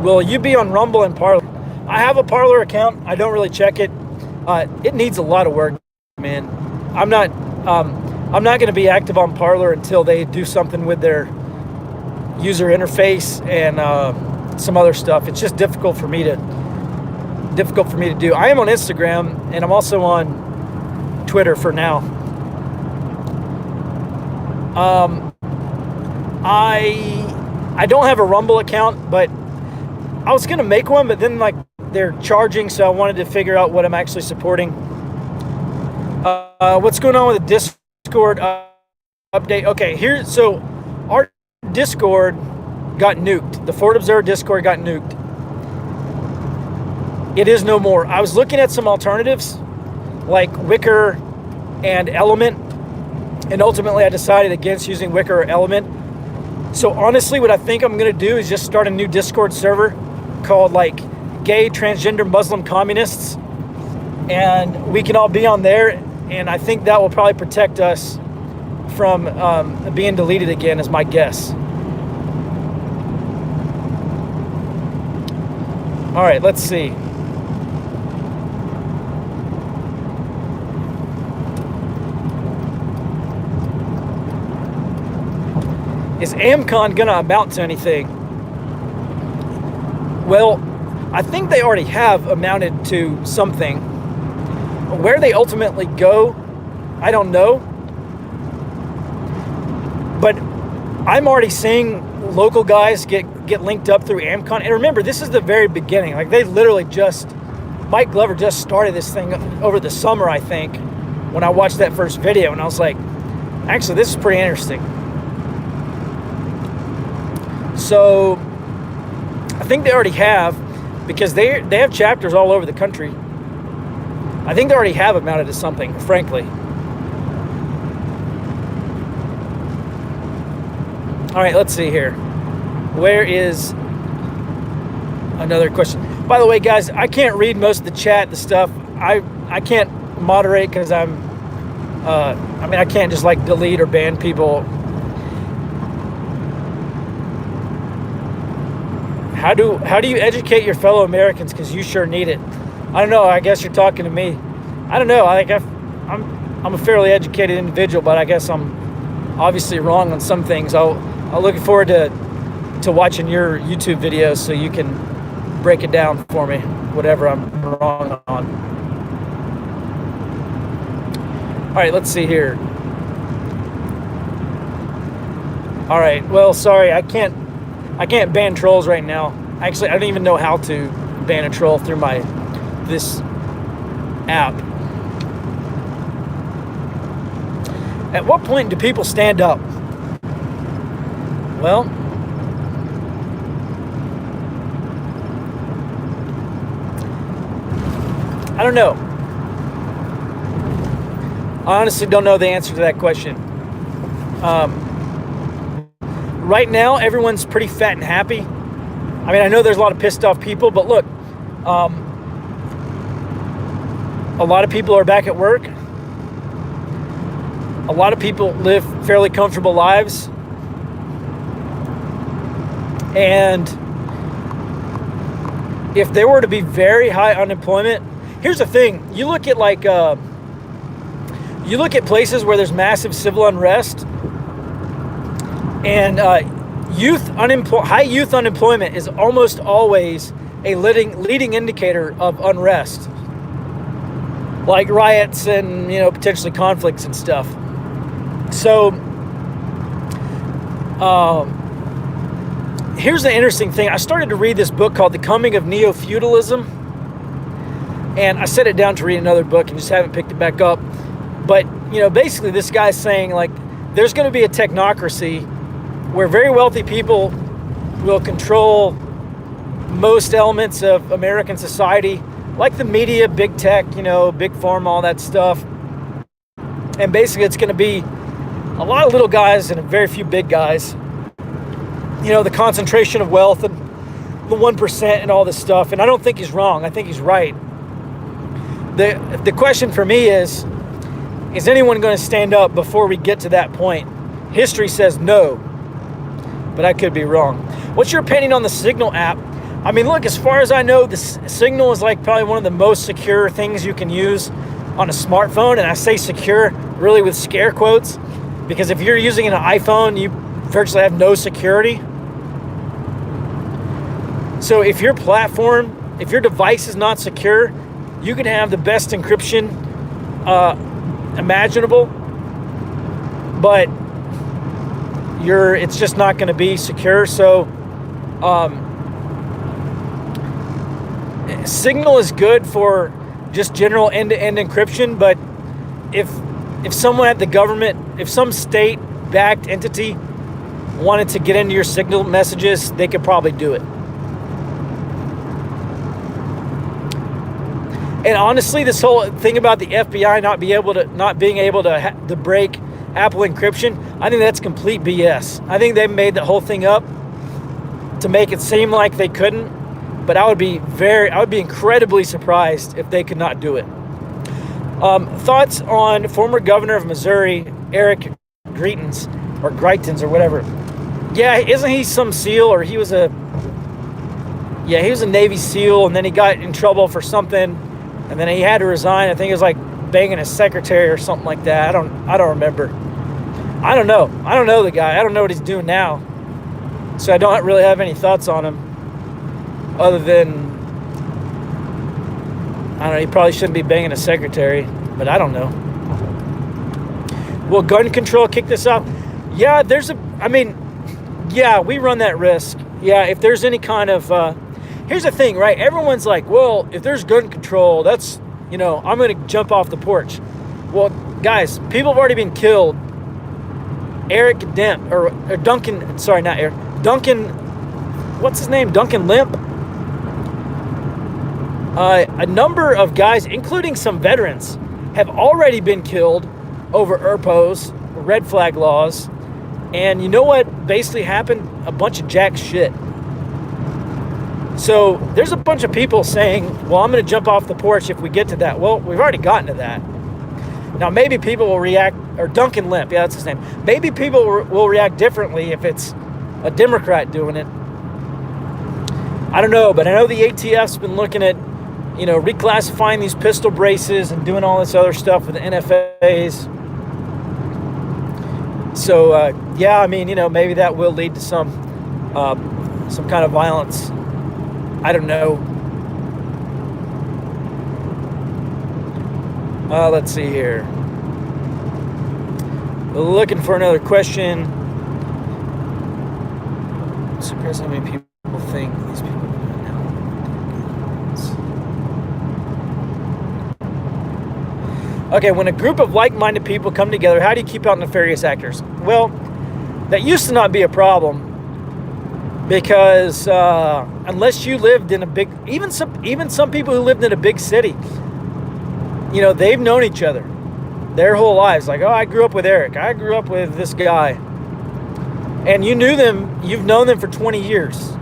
Will you be on Rumble and Parler? I have a Parler account. I don't really check it. It needs a lot of work, man. I'm not going to be active on Parler until they do something with their user interface and some other stuff. It's just difficult for me to do. I am on Instagram, and I'm also on Twitter for now. I don't have a Rumble account, but I was gonna make one, but then like they're charging, so I wanted to figure out what I'm actually supporting. What's going on with the Discord update? Okay, so our Discord got nuked. The Fort Observer Discord got nuked. It is no more. I was looking at some alternatives like Wicker and Element, and ultimately I decided against using Wicker or Element. So honestly, what I think I'm gonna do is just start a new Discord server called like Gay Transgender Muslim Communists, and we can all be on there, and I think that will probably protect us from being deleted again, is my guess. All right, let's see. Is Amcon gonna amount to anything? Well, I think they already have amounted to something. Where they ultimately go, I don't know. But I'm already seeing local guys get linked up through Amcon. And remember, this is the very beginning. Like, they literally Mike Glover just started this thing over the summer, I think, when I watched that first video. And I was like, actually, this is pretty interesting. So I think they already have, because they have chapters all over the country. I think they already have amounted to something, frankly. All right, let's see here. Where is another question? By the way, guys, I can't read most of the chat, the stuff. I can't moderate because I can't just like delete or ban people. How do you educate your fellow Americans? Because you sure need it. I don't know. I guess you're talking to me. I don't know. I'm a fairly educated individual, but I guess I'm obviously wrong on some things. I'll look forward to watching your YouTube videos so you can break it down for me, whatever I'm wrong on. All right, let's see here. All right. Well, sorry, I can't ban trolls right now. Actually, I don't even know how to ban a troll through this app. At what point do people stand up? Well, I don't know. I honestly don't know the answer to that question. Right now, everyone's pretty fat and happy. I mean, I know there's a lot of pissed off people, but look, a lot of people are back at work. A lot of people live fairly comfortable lives. And if there were to be very high unemployment, here's the thing. You look at places where there's massive civil unrest, and high youth unemployment is almost always a leading indicator of unrest, like riots and potentially conflicts and stuff. So here's the interesting thing. I started to read this book called The Coming of Neo-Feudalism, and I set it down to read another book and just haven't picked it back up. But, basically this guy's saying, like, there's going to be a technocracy where very wealthy people will control most elements of American society, like the media, big tech, big pharma, all that stuff. And basically it's going to be a lot of little guys and very few big guys. The concentration of wealth and the 1% and all this stuff. And I don't think he's wrong. I think he's right. The question for me is anyone going to stand up before we get to that point? History says no, but I could be wrong. What's your opinion on the Signal app? I mean, look, as far as I know, the Signal is like probably one of the most secure things you can use on a smartphone. And I say secure really with scare quotes, because if you're using an iPhone, you virtually have no security. So if your platform, if your device is not secure, you can have the best encryption imaginable, but it's just not going to be secure. So Signal is good for just general end-to-end encryption, but if someone at the government, if some state-backed entity wanted to get into your Signal messages, they could probably do it. And honestly, this whole thing about the FBI not being able to break Apple encryption, I think that's complete BS. I think they made the whole thing up to make it seem like they couldn't, but I would be incredibly surprised if they could not do it. Thoughts on former governor of Missouri, Eric Greitens or whatever. Yeah, isn't he some SEAL, or he was a Navy SEAL, and then he got in trouble for something, and then he had to resign. I think it was like banging a secretary or something like that. I don't remember. I don't know the guy. I don't know what he's doing now. So I don't really have any thoughts on him, other than, I don't know, he probably shouldn't be banging a secretary, but I don't know. Will gun control kick this off? Yeah, we run that risk. Yeah, if there's any kind of, here's the thing, right? Everyone's like, well, if there's gun control, that's, I'm going to jump off the porch. Well, guys, people have already been killed. Duncan, what's his name? Duncan Limp. A number of guys, including some veterans, have already been killed over ERPOs, red flag laws. And you know what basically happened? A bunch of jack shit. So there's a bunch of people saying, well, I'm going to jump off the porch if we get to that. Well, we've already gotten to that. Now, maybe people will react, or Duncan Limp, yeah, that's his name. Maybe people will react differently if it's a Democrat doing it. I don't know, but I know the ATF's been looking at, reclassifying these pistol braces and doing all this other stuff with the NFAs. So, maybe that will lead to some kind of violence. I don't know. Let's see here. Looking for another question. I'm surprised how many people think these people are doing now. Okay, when a group of like-minded people come together, how do you keep out nefarious actors? Well, that used to not be a problem, because unless you lived in a big, even some people who lived in a big city, they've known each other their whole lives. Like, oh, I grew up with Eric. I grew up with this guy. And you knew them. You've known them for 20 years.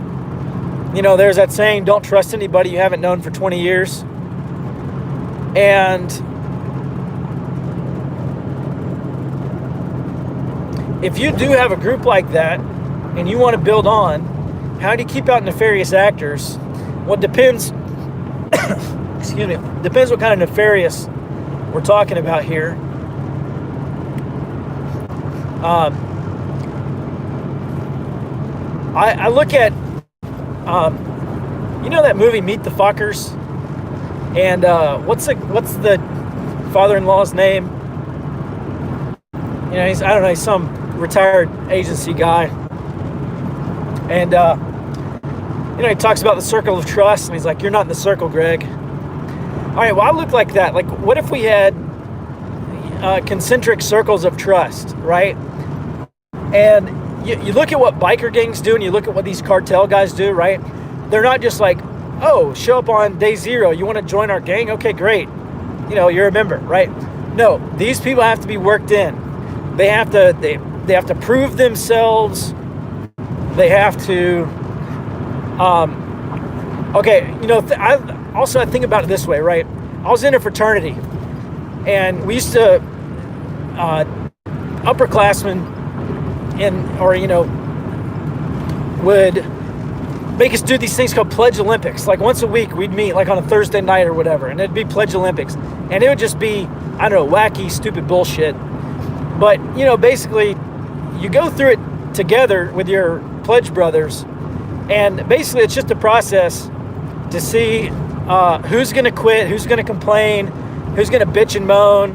There's that saying, don't trust anybody you haven't known for 20 years. And if you do have a group like that and you want to build on, how do you keep out nefarious actors? Well, it depends. Excuse me. Depends what kind of nefarious we're talking about here. I look at, that movie Meet the Fockers, and what's the father-in-law's name? He's some retired agency guy, and he talks about the circle of trust, and he's like, "You're not in the circle, Greg." All right, well, I look like that. Like, what if we had, concentric circles of trust, right? And you look at what biker gangs do, and you look at what these cartel guys do, right? They're not just like, oh, show up on day 0. You want to join our gang? Okay, great. You know, you're a member, right? No, these people have to be worked in. They have to prove themselves. They have to. Okay, you know, I think about it this way, right? I was in a fraternity, and we used to upperclassmen would make us do these things called Pledge Olympics. Like once a week, we'd meet like on a Thursday night or whatever, and it'd be Pledge Olympics, and it would just be, I don't know, wacky, stupid bullshit. But you know, basically, you go through it together with your pledge brothers, and basically, it's just a process to see who's going to quit, who's going to complain, who's going to bitch and moan,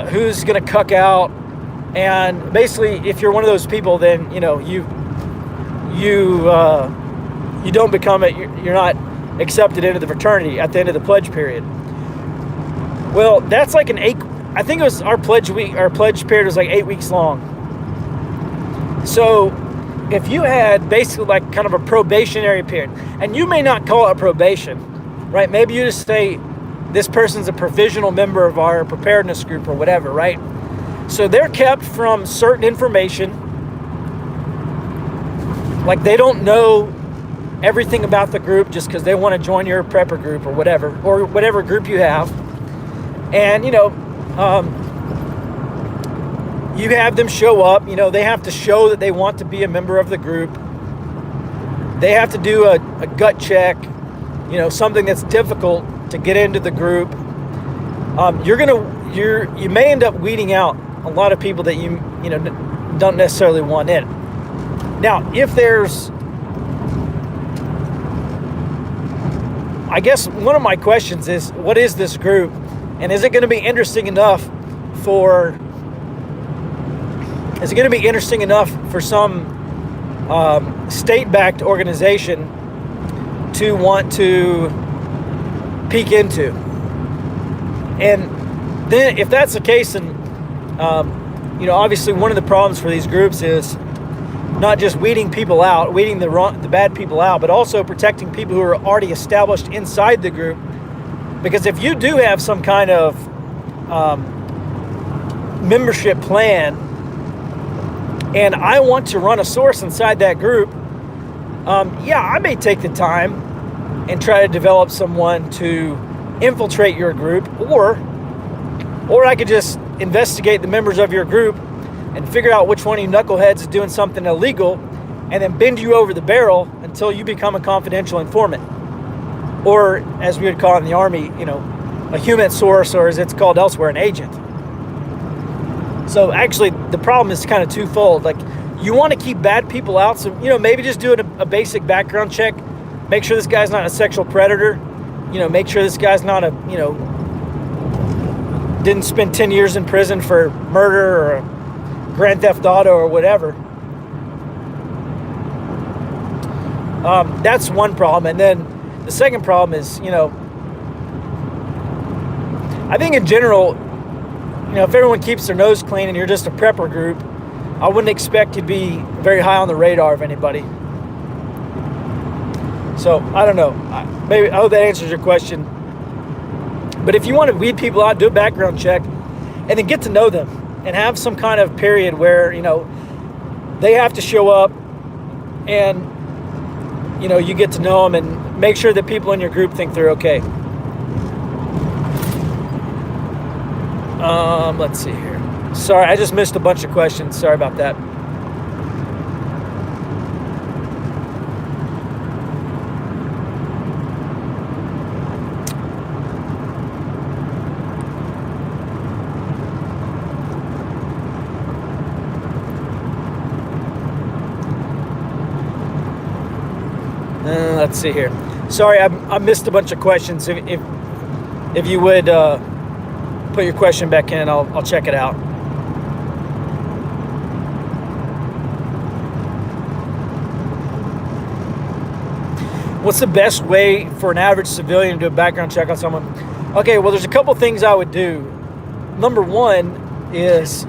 who's going to cuck out. And basically, if you're one of those people, then you know you don't become it. You're not accepted into the fraternity at the end of the pledge period. Well, that's like I think it was our pledge week. Our pledge period was like 8 weeks long. So if you had basically like kind of a probationary period, and you may not call it probation, right? Maybe you just say this person's a provisional member of our preparedness group or whatever, right? So they're kept from certain information. Like they don't know everything about the group just because they want to join your prepper group or whatever group you have. And, you know, you have them show up. You know, they have to show that they want to be a member of the group. They have to do a gut check, you know, something that's difficult to get into the group. You may end up weeding out a lot of people that you don't necessarily want in. Now, if there's, I guess one of my questions is, what is this group, and is it going to be interesting enough for some state-backed organization to want to peek into? And then, if that's the case, then obviously one of the problems for these groups is not just weeding the bad people out, but also protecting people who are already established inside the group. Because if you do have some kind of membership plan, and I want to run a source inside that group, I may take the time and try to develop someone to infiltrate your group, or I could just investigate the members of your group and figure out which one of you knuckleheads is doing something illegal, and then bend you over the barrel until you become a confidential informant. Or, as we would call it in the Army, a human source, or as it's called elsewhere, an agent. So actually, the problem is kind of twofold. Like, you want to keep bad people out, so, maybe just do a basic background check. Make sure this guy's not a sexual predator. Make sure this guy's not didn't spend 10 years in prison for murder or Grand Theft Auto or whatever. That's one problem. And then the second problem is, I think in general, if everyone keeps their nose clean and you're just a prepper group, I wouldn't expect you to be very high on the radar of anybody. So, I don't know. I hope that answers your question. But if you want to weed people out, do a background check, and then get to know them, and have some kind of period where, they have to show up, and, you get to know them, and make sure that people in your group think they're okay. Let's see here. Sorry, I just missed a bunch of questions. Sorry about that. Let's see here. Sorry, I missed a bunch of questions. If you would put your question back in, I'll check it out. What's the best way for an average civilian to do a background check on someone? Okay, well, there's a couple things I would do. number one is,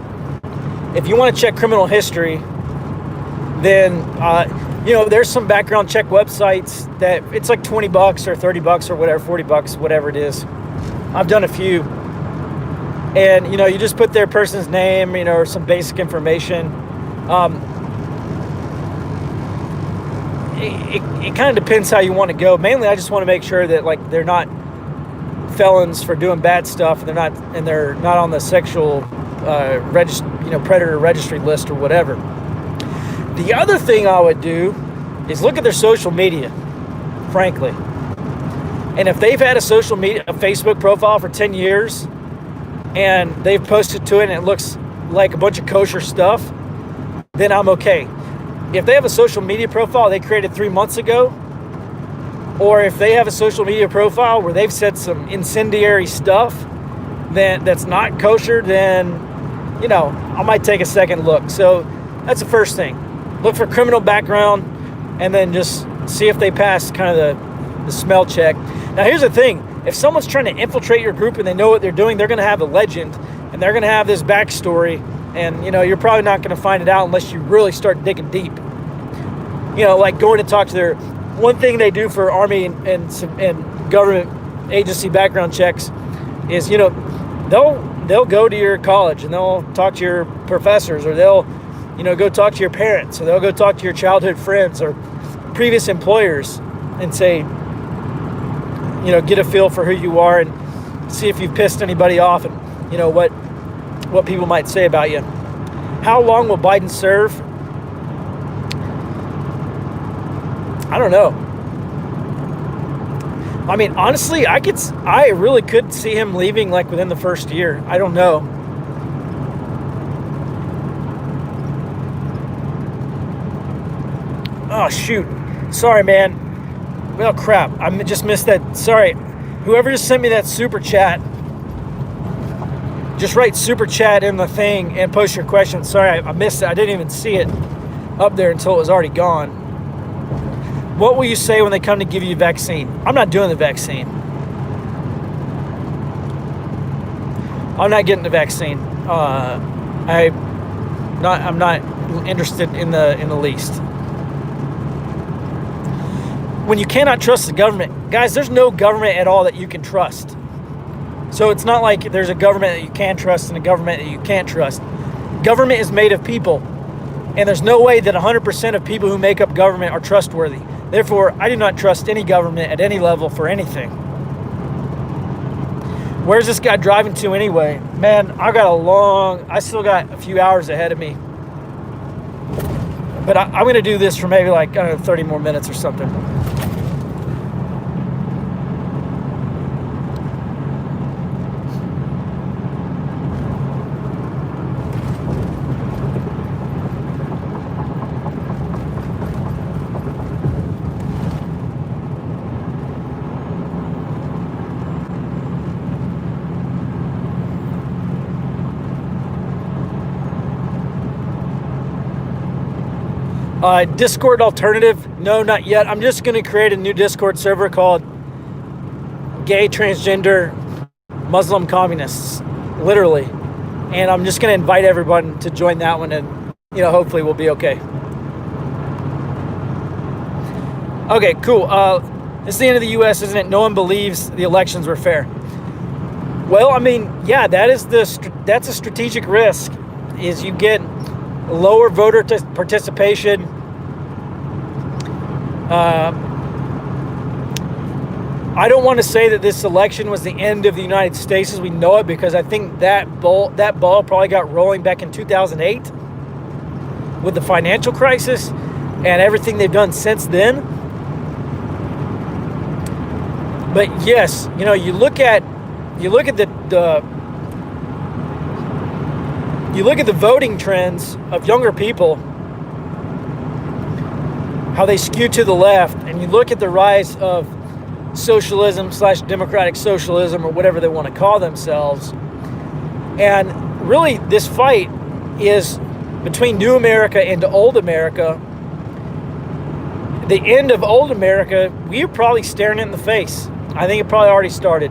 if you want to check criminal history, then there's some background check websites that it's like $20 or $30 or whatever, $40, whatever it is. I've done a few, and you just put their person's name, or some basic information. It kind of depends how you want to go. Mainly, I just want to make sure that they're not felons for doing bad stuff, and they're not on the sexual predator registry list or whatever. The other thing I would do is look at their social media, frankly. And if they've had a Facebook profile for 10 years and they've posted to it and it looks like a bunch of kosher stuff, then I'm okay. If they have a social media profile they created 3 months ago, or if they have a social media profile where they've said some incendiary stuff that's not kosher, then, I might take a second look. So that's the first thing. Look for criminal background, and then just see if they pass kind of the smell check. Now, here's the thing. If someone's trying to infiltrate your group and they know what they're doing, they're going to have a legend, and they're going to have this backstory, and, you're probably not going to find it out unless you really start digging deep. Like going to talk to their... One thing they do for Army and government agency background checks is, they'll go to your college and they'll talk to your professors, or they'll, go talk to your parents, or they'll go talk to your childhood friends or previous employers and say, get a feel for who you are and see if you've pissed anybody off, and, what people might say about you. How long will Biden serve? I don't know. I mean, honestly, I really could see him leaving within the first year. I don't know. Oh, shoot. Sorry, man. Well, crap. I just missed that. Sorry. Whoever just sent me that super chat, just write super chat in the thing and post your question. Sorry, I missed it. I didn't even see it up there until it was already gone. What will you say when they come to give you a vaccine? I'm not doing the vaccine. I'm not getting the vaccine. I'm not interested in the least. When you cannot trust the government, guys, there's no government at all that you can trust. So it's not like there's a government that you can trust and a government that you can't trust. Government is made of people, and there's no way that 100% of people who make up government are trustworthy. Therefore, I do not trust any government at any level for anything. Where's this guy driving to anyway? Man, I still got a few hours ahead of me. But I'm going to do this for maybe 30 more minutes or something. Discord alternative? No, not yet. I'm just going to create a new Discord server called Gay Transgender Muslim Communists, literally. And I'm just going to invite everyone to join that one, and hopefully we'll be okay. Okay, cool. It's the end of the U.S., isn't it? No one believes the elections were fair. Well, I mean, yeah, that's a strategic risk. Is you get lower voter participation. I don't want to say that this election was the end of the United States as we know it, because I think that ball probably got rolling back in 2008 with the financial crisis and everything they've done since then. But yes, you look at the voting trends of younger people, how they skew to the left, and you look at the rise of socialism / democratic socialism, or whatever they want to call themselves. And really, this fight is between New America and Old America. The end of Old America, we're probably staring it in the face. I think it probably already started.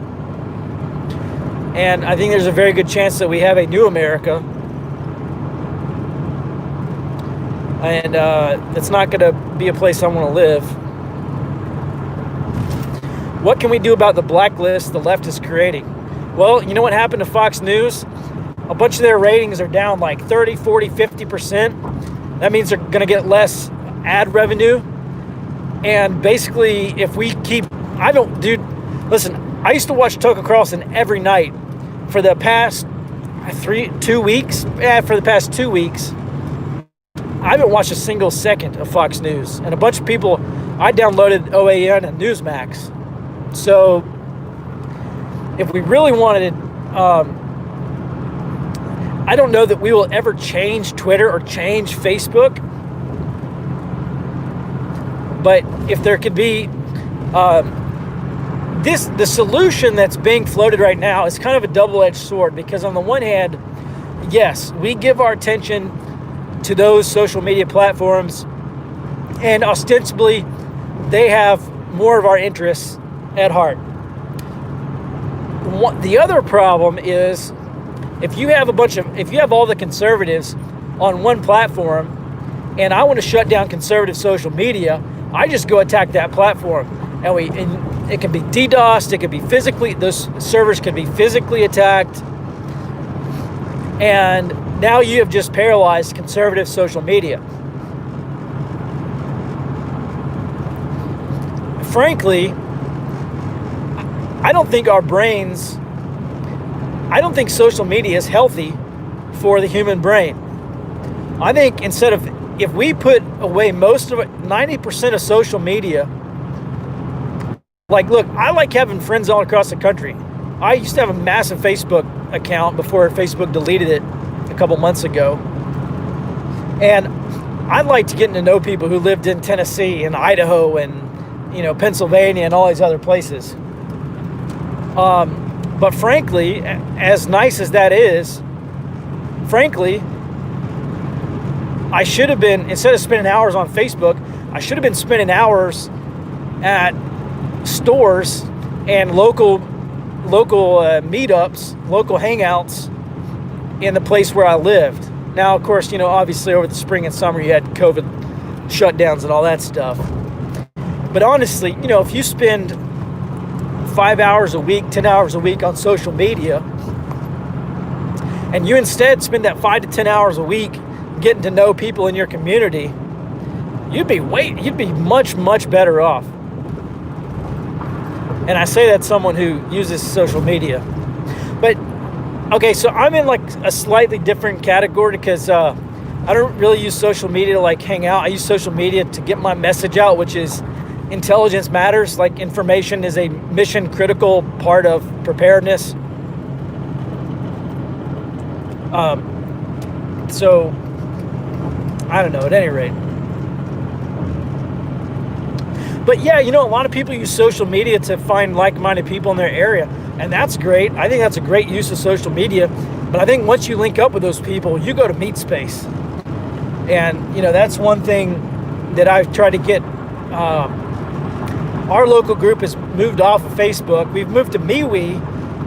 And I think there's a very good chance that we have a new America. And it's not going to be a place I want to live. What can we do about the blacklist the left is creating? Well, you know what happened to Fox News? A bunch of their ratings are down like 30, 40, 50%. That means they're going to get less ad revenue. And basically, if we keep... Listen, I used to watch Tucker Carlson every night for the past 2 weeks. Yeah, for the past 2 weeks. I haven't watched a single second of Fox News. And a bunch of people... I downloaded OAN and Newsmax. So, if we really wanted... I don't know that we will ever change Twitter or change Facebook. But if there could be... the solution that's being floated right now is kind of a double-edged sword, because on the one hand, yes, we give our attention to those social media platforms, and ostensibly they have more of our interests at heart. The other problem is if you have all the conservatives on one platform, and I want to shut down conservative social media, I just go attack that platform, and it can be DDoSed, it could be those servers could be physically attacked, and now you have just paralyzed conservative social media. Frankly, I don't think social media is healthy for the human brain. I think if we put away most of it, 90% of social media, look, I like having friends all across the country. I used to have a massive Facebook account before Facebook deleted it a couple months ago. And I liked getting to know people who lived in Tennessee and Idaho and, Pennsylvania and all these other places. But frankly, as nice as that is, I should have been, instead of spending hours on Facebook, I should have been spending hours at stores and local meetups, local hangouts in the place where I lived. Now, of course, obviously over the spring and summer you had COVID shutdowns and all that stuff. But honestly, if you spend 5 hours a week, 10 hours a week on social media, and you instead spend that 5 to 10 hours a week getting to know people in your community, you'd be much, much better off. And I say that's someone who uses social media. But, okay, so I'm in a slightly different category because I don't really use social media to hang out. I use social media to get my message out, which is intelligence matters. Information is a mission critical part of preparedness. So, I don't know, at any rate. But yeah, a lot of people use social media to find like-minded people in their area, and that's great. I think that's a great use of social media. But I think once you link up with those people, you go to meet space. And, that's one thing that I've tried to get. Our local group has moved off of Facebook. We've moved to MeWe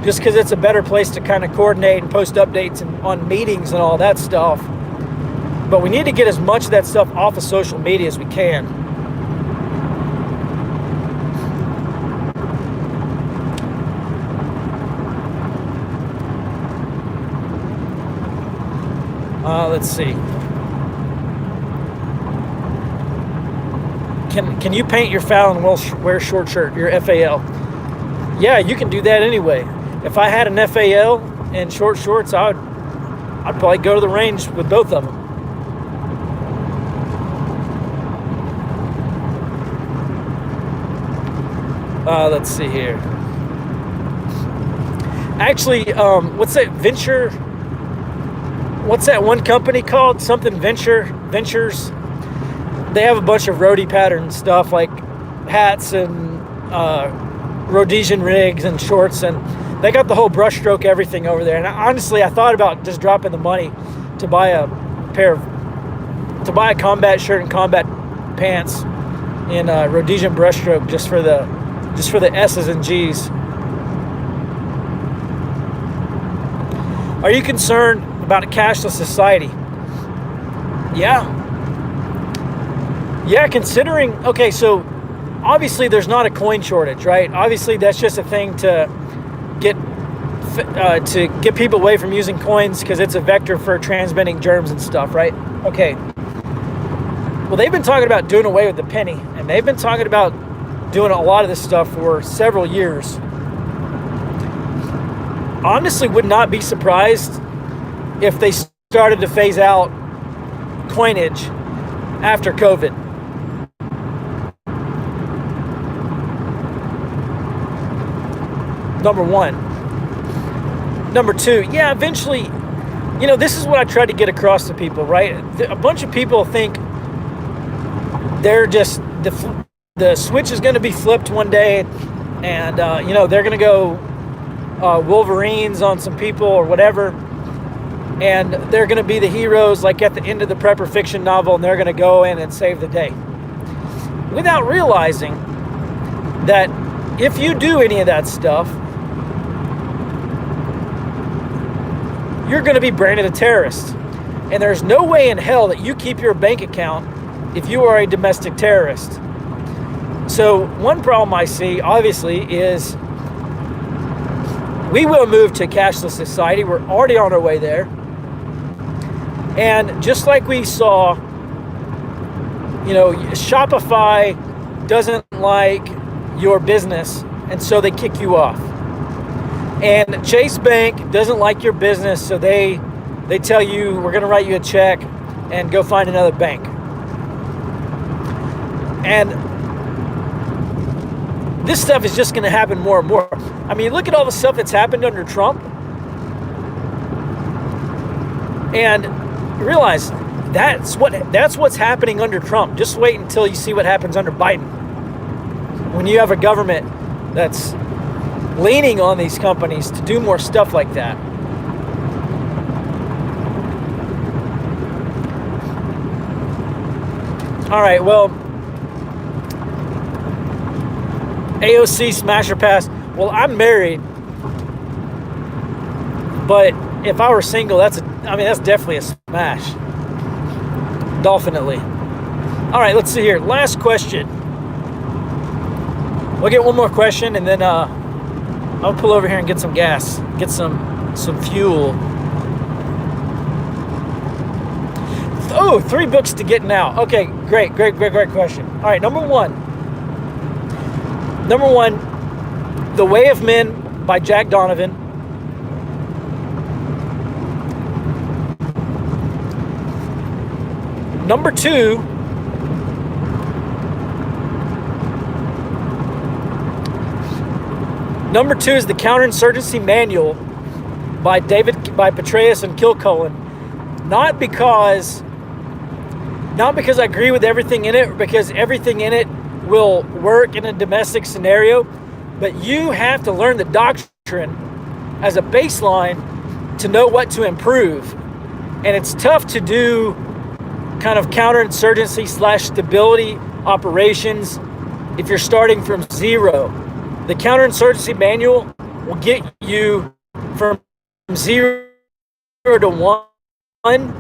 just because it's a better place to kind of coordinate and post updates on meetings and all that stuff. But we need to get as much of that stuff off of social media as we can. Let's see. Can you paint your foul and wear short shirt, your FAL? Yeah, you can do that anyway. If I had an FAL and short shorts, I'd probably go to the range with both of them. Let's see here. Actually, what's that venture? What's that one company called? Something Ventures. They have a bunch of roadie pattern stuff like hats and Rhodesian rigs and shorts, and they got the whole brushstroke everything over there. And honestly, I thought about just dropping the money to buy a combat shirt and combat pants in Rhodesian brushstroke just for the S's and G's. Are you concerned about a cashless society? Yeah. Yeah, considering, okay, so obviously there's not a coin shortage, right? Obviously that's just a thing to get people away from using coins because it's a vector for transmitting germs and stuff, right? Okay. Well, they've been talking about doing away with the penny, and they've been talking about doing a lot of this stuff for several years. Honestly, would not be surprised if they started to phase out coinage after COVID. Number one. Number two, yeah, eventually, this is what I tried to get across to people, right? A bunch of people think they're just, the switch is going to be flipped one day, and, they're going to go Wolverines on some people or whatever, and they're going to be the heroes like at the end of the prepper fiction novel, and they're going to go in and save the day. Without realizing that if you do any of that stuff, you're going to be branded a terrorist. And there's no way in hell that you keep your bank account if you are a domestic terrorist. So one problem I see, obviously, is we will move to a cashless society. We're already on our way there. And just like we saw, Shopify doesn't like your business, and so they kick you off. And Chase Bank doesn't like your business, so they tell you, we're going to write you a check and go find another bank. And this stuff is just going to happen more and more. I mean, look at all the stuff that's happened under Trump. And realize that's what's happening under Trump. Just wait until you see what happens under Biden. When you have a government that's leaning on these companies to do more stuff like that. All right, well, AOC smasher pass. Well, I'm married, but if I were single, that's definitely a smash. Definitely. All right, let's see here. Last question. We'll get one more question, and then I'll pull over here and get some gas, get some fuel. Oh, 3 books to get now. Okay, great question. All right, number one, The Way of Men by Jack Donovan. Number two, is The Counterinsurgency Manual by Petraeus and Kilcullen. Not because I agree with everything in it, because everything in it will work in a domestic scenario, but you have to learn the doctrine as a baseline to know what to improve. And it's tough to do kind of counterinsurgency / stability operations if you're starting from zero. The Counterinsurgency Manual will get you from 0 to 1.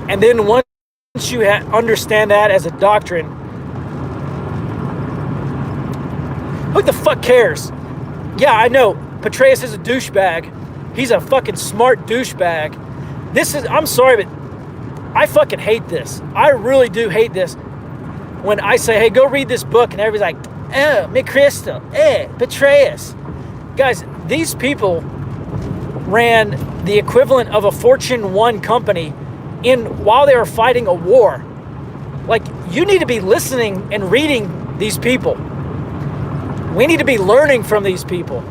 And then once you understand that as a doctrine, who the fuck cares? Yeah, I know, Petraeus is a douchebag. He's a fucking smart douchebag. I'm sorry, but I fucking hate this. I really do hate this. When I say, hey, go read this book, and everybody's like, McChrystal, Petraeus. Guys, these people ran the equivalent of a Fortune 1 company while they were fighting a war. Like, you need to be listening and reading these people. We need to be learning from these people.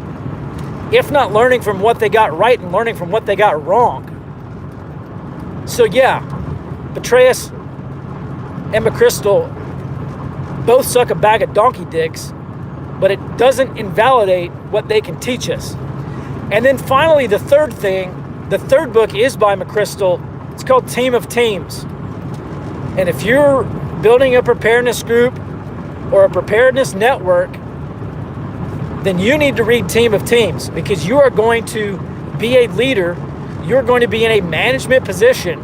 If not learning from what they got right and learning from what they got wrong. So yeah, Petraeus and McChrystal both suck a bag of donkey dicks, but it doesn't invalidate what they can teach us. And then finally, the third book is by McChrystal. It's called Team of Teams. And if you're building a preparedness group or a preparedness network, then you need to read Team of Teams, because you are going to be a leader, you're going to be in a management position.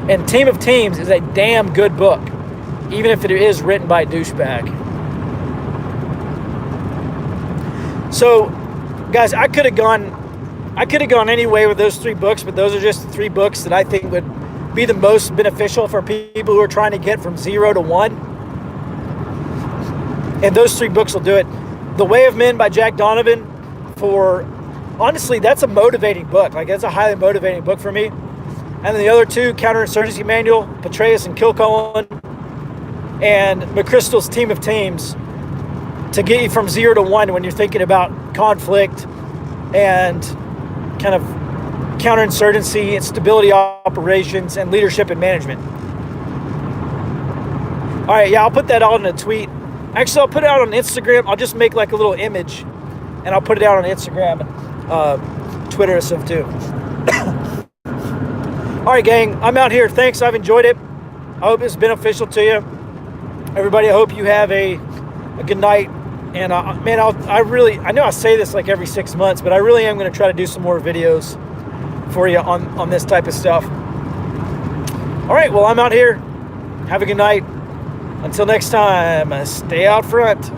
And Team of Teams is a damn good book, even if it is written by a douchebag. So, guys, I could have gone any way with those 3 books, but those are just the 3 books that I think would be the most beneficial for people who are trying to get from 0 to 1. And those 3 books will do it. The Way of Men by Jack Donovan, honestly, that's a motivating book. Like, that's a highly motivating book for me. And then the other 2, Counterinsurgency Manual, Petraeus and Kilcullen, and McChrystal's Team of Teams, to get you from 0 to 1 when you're thinking about conflict and kind of counterinsurgency and stability operations and leadership and management. All right, yeah, I'll put that out in a tweet. Actually, I'll put it out on Instagram. I'll just make like a little image, and I'll put it out on Instagram and Twitter and stuff too. All right, gang, I'm out here. Thanks, I've enjoyed it. I hope it's beneficial to you. Everybody, I hope you have a good night. And man, I know I say this like every 6 months, but I really am going to try to do some more videos for you on this type of stuff. All right, well, I'm out here. Have a good night. Until next time, stay out front.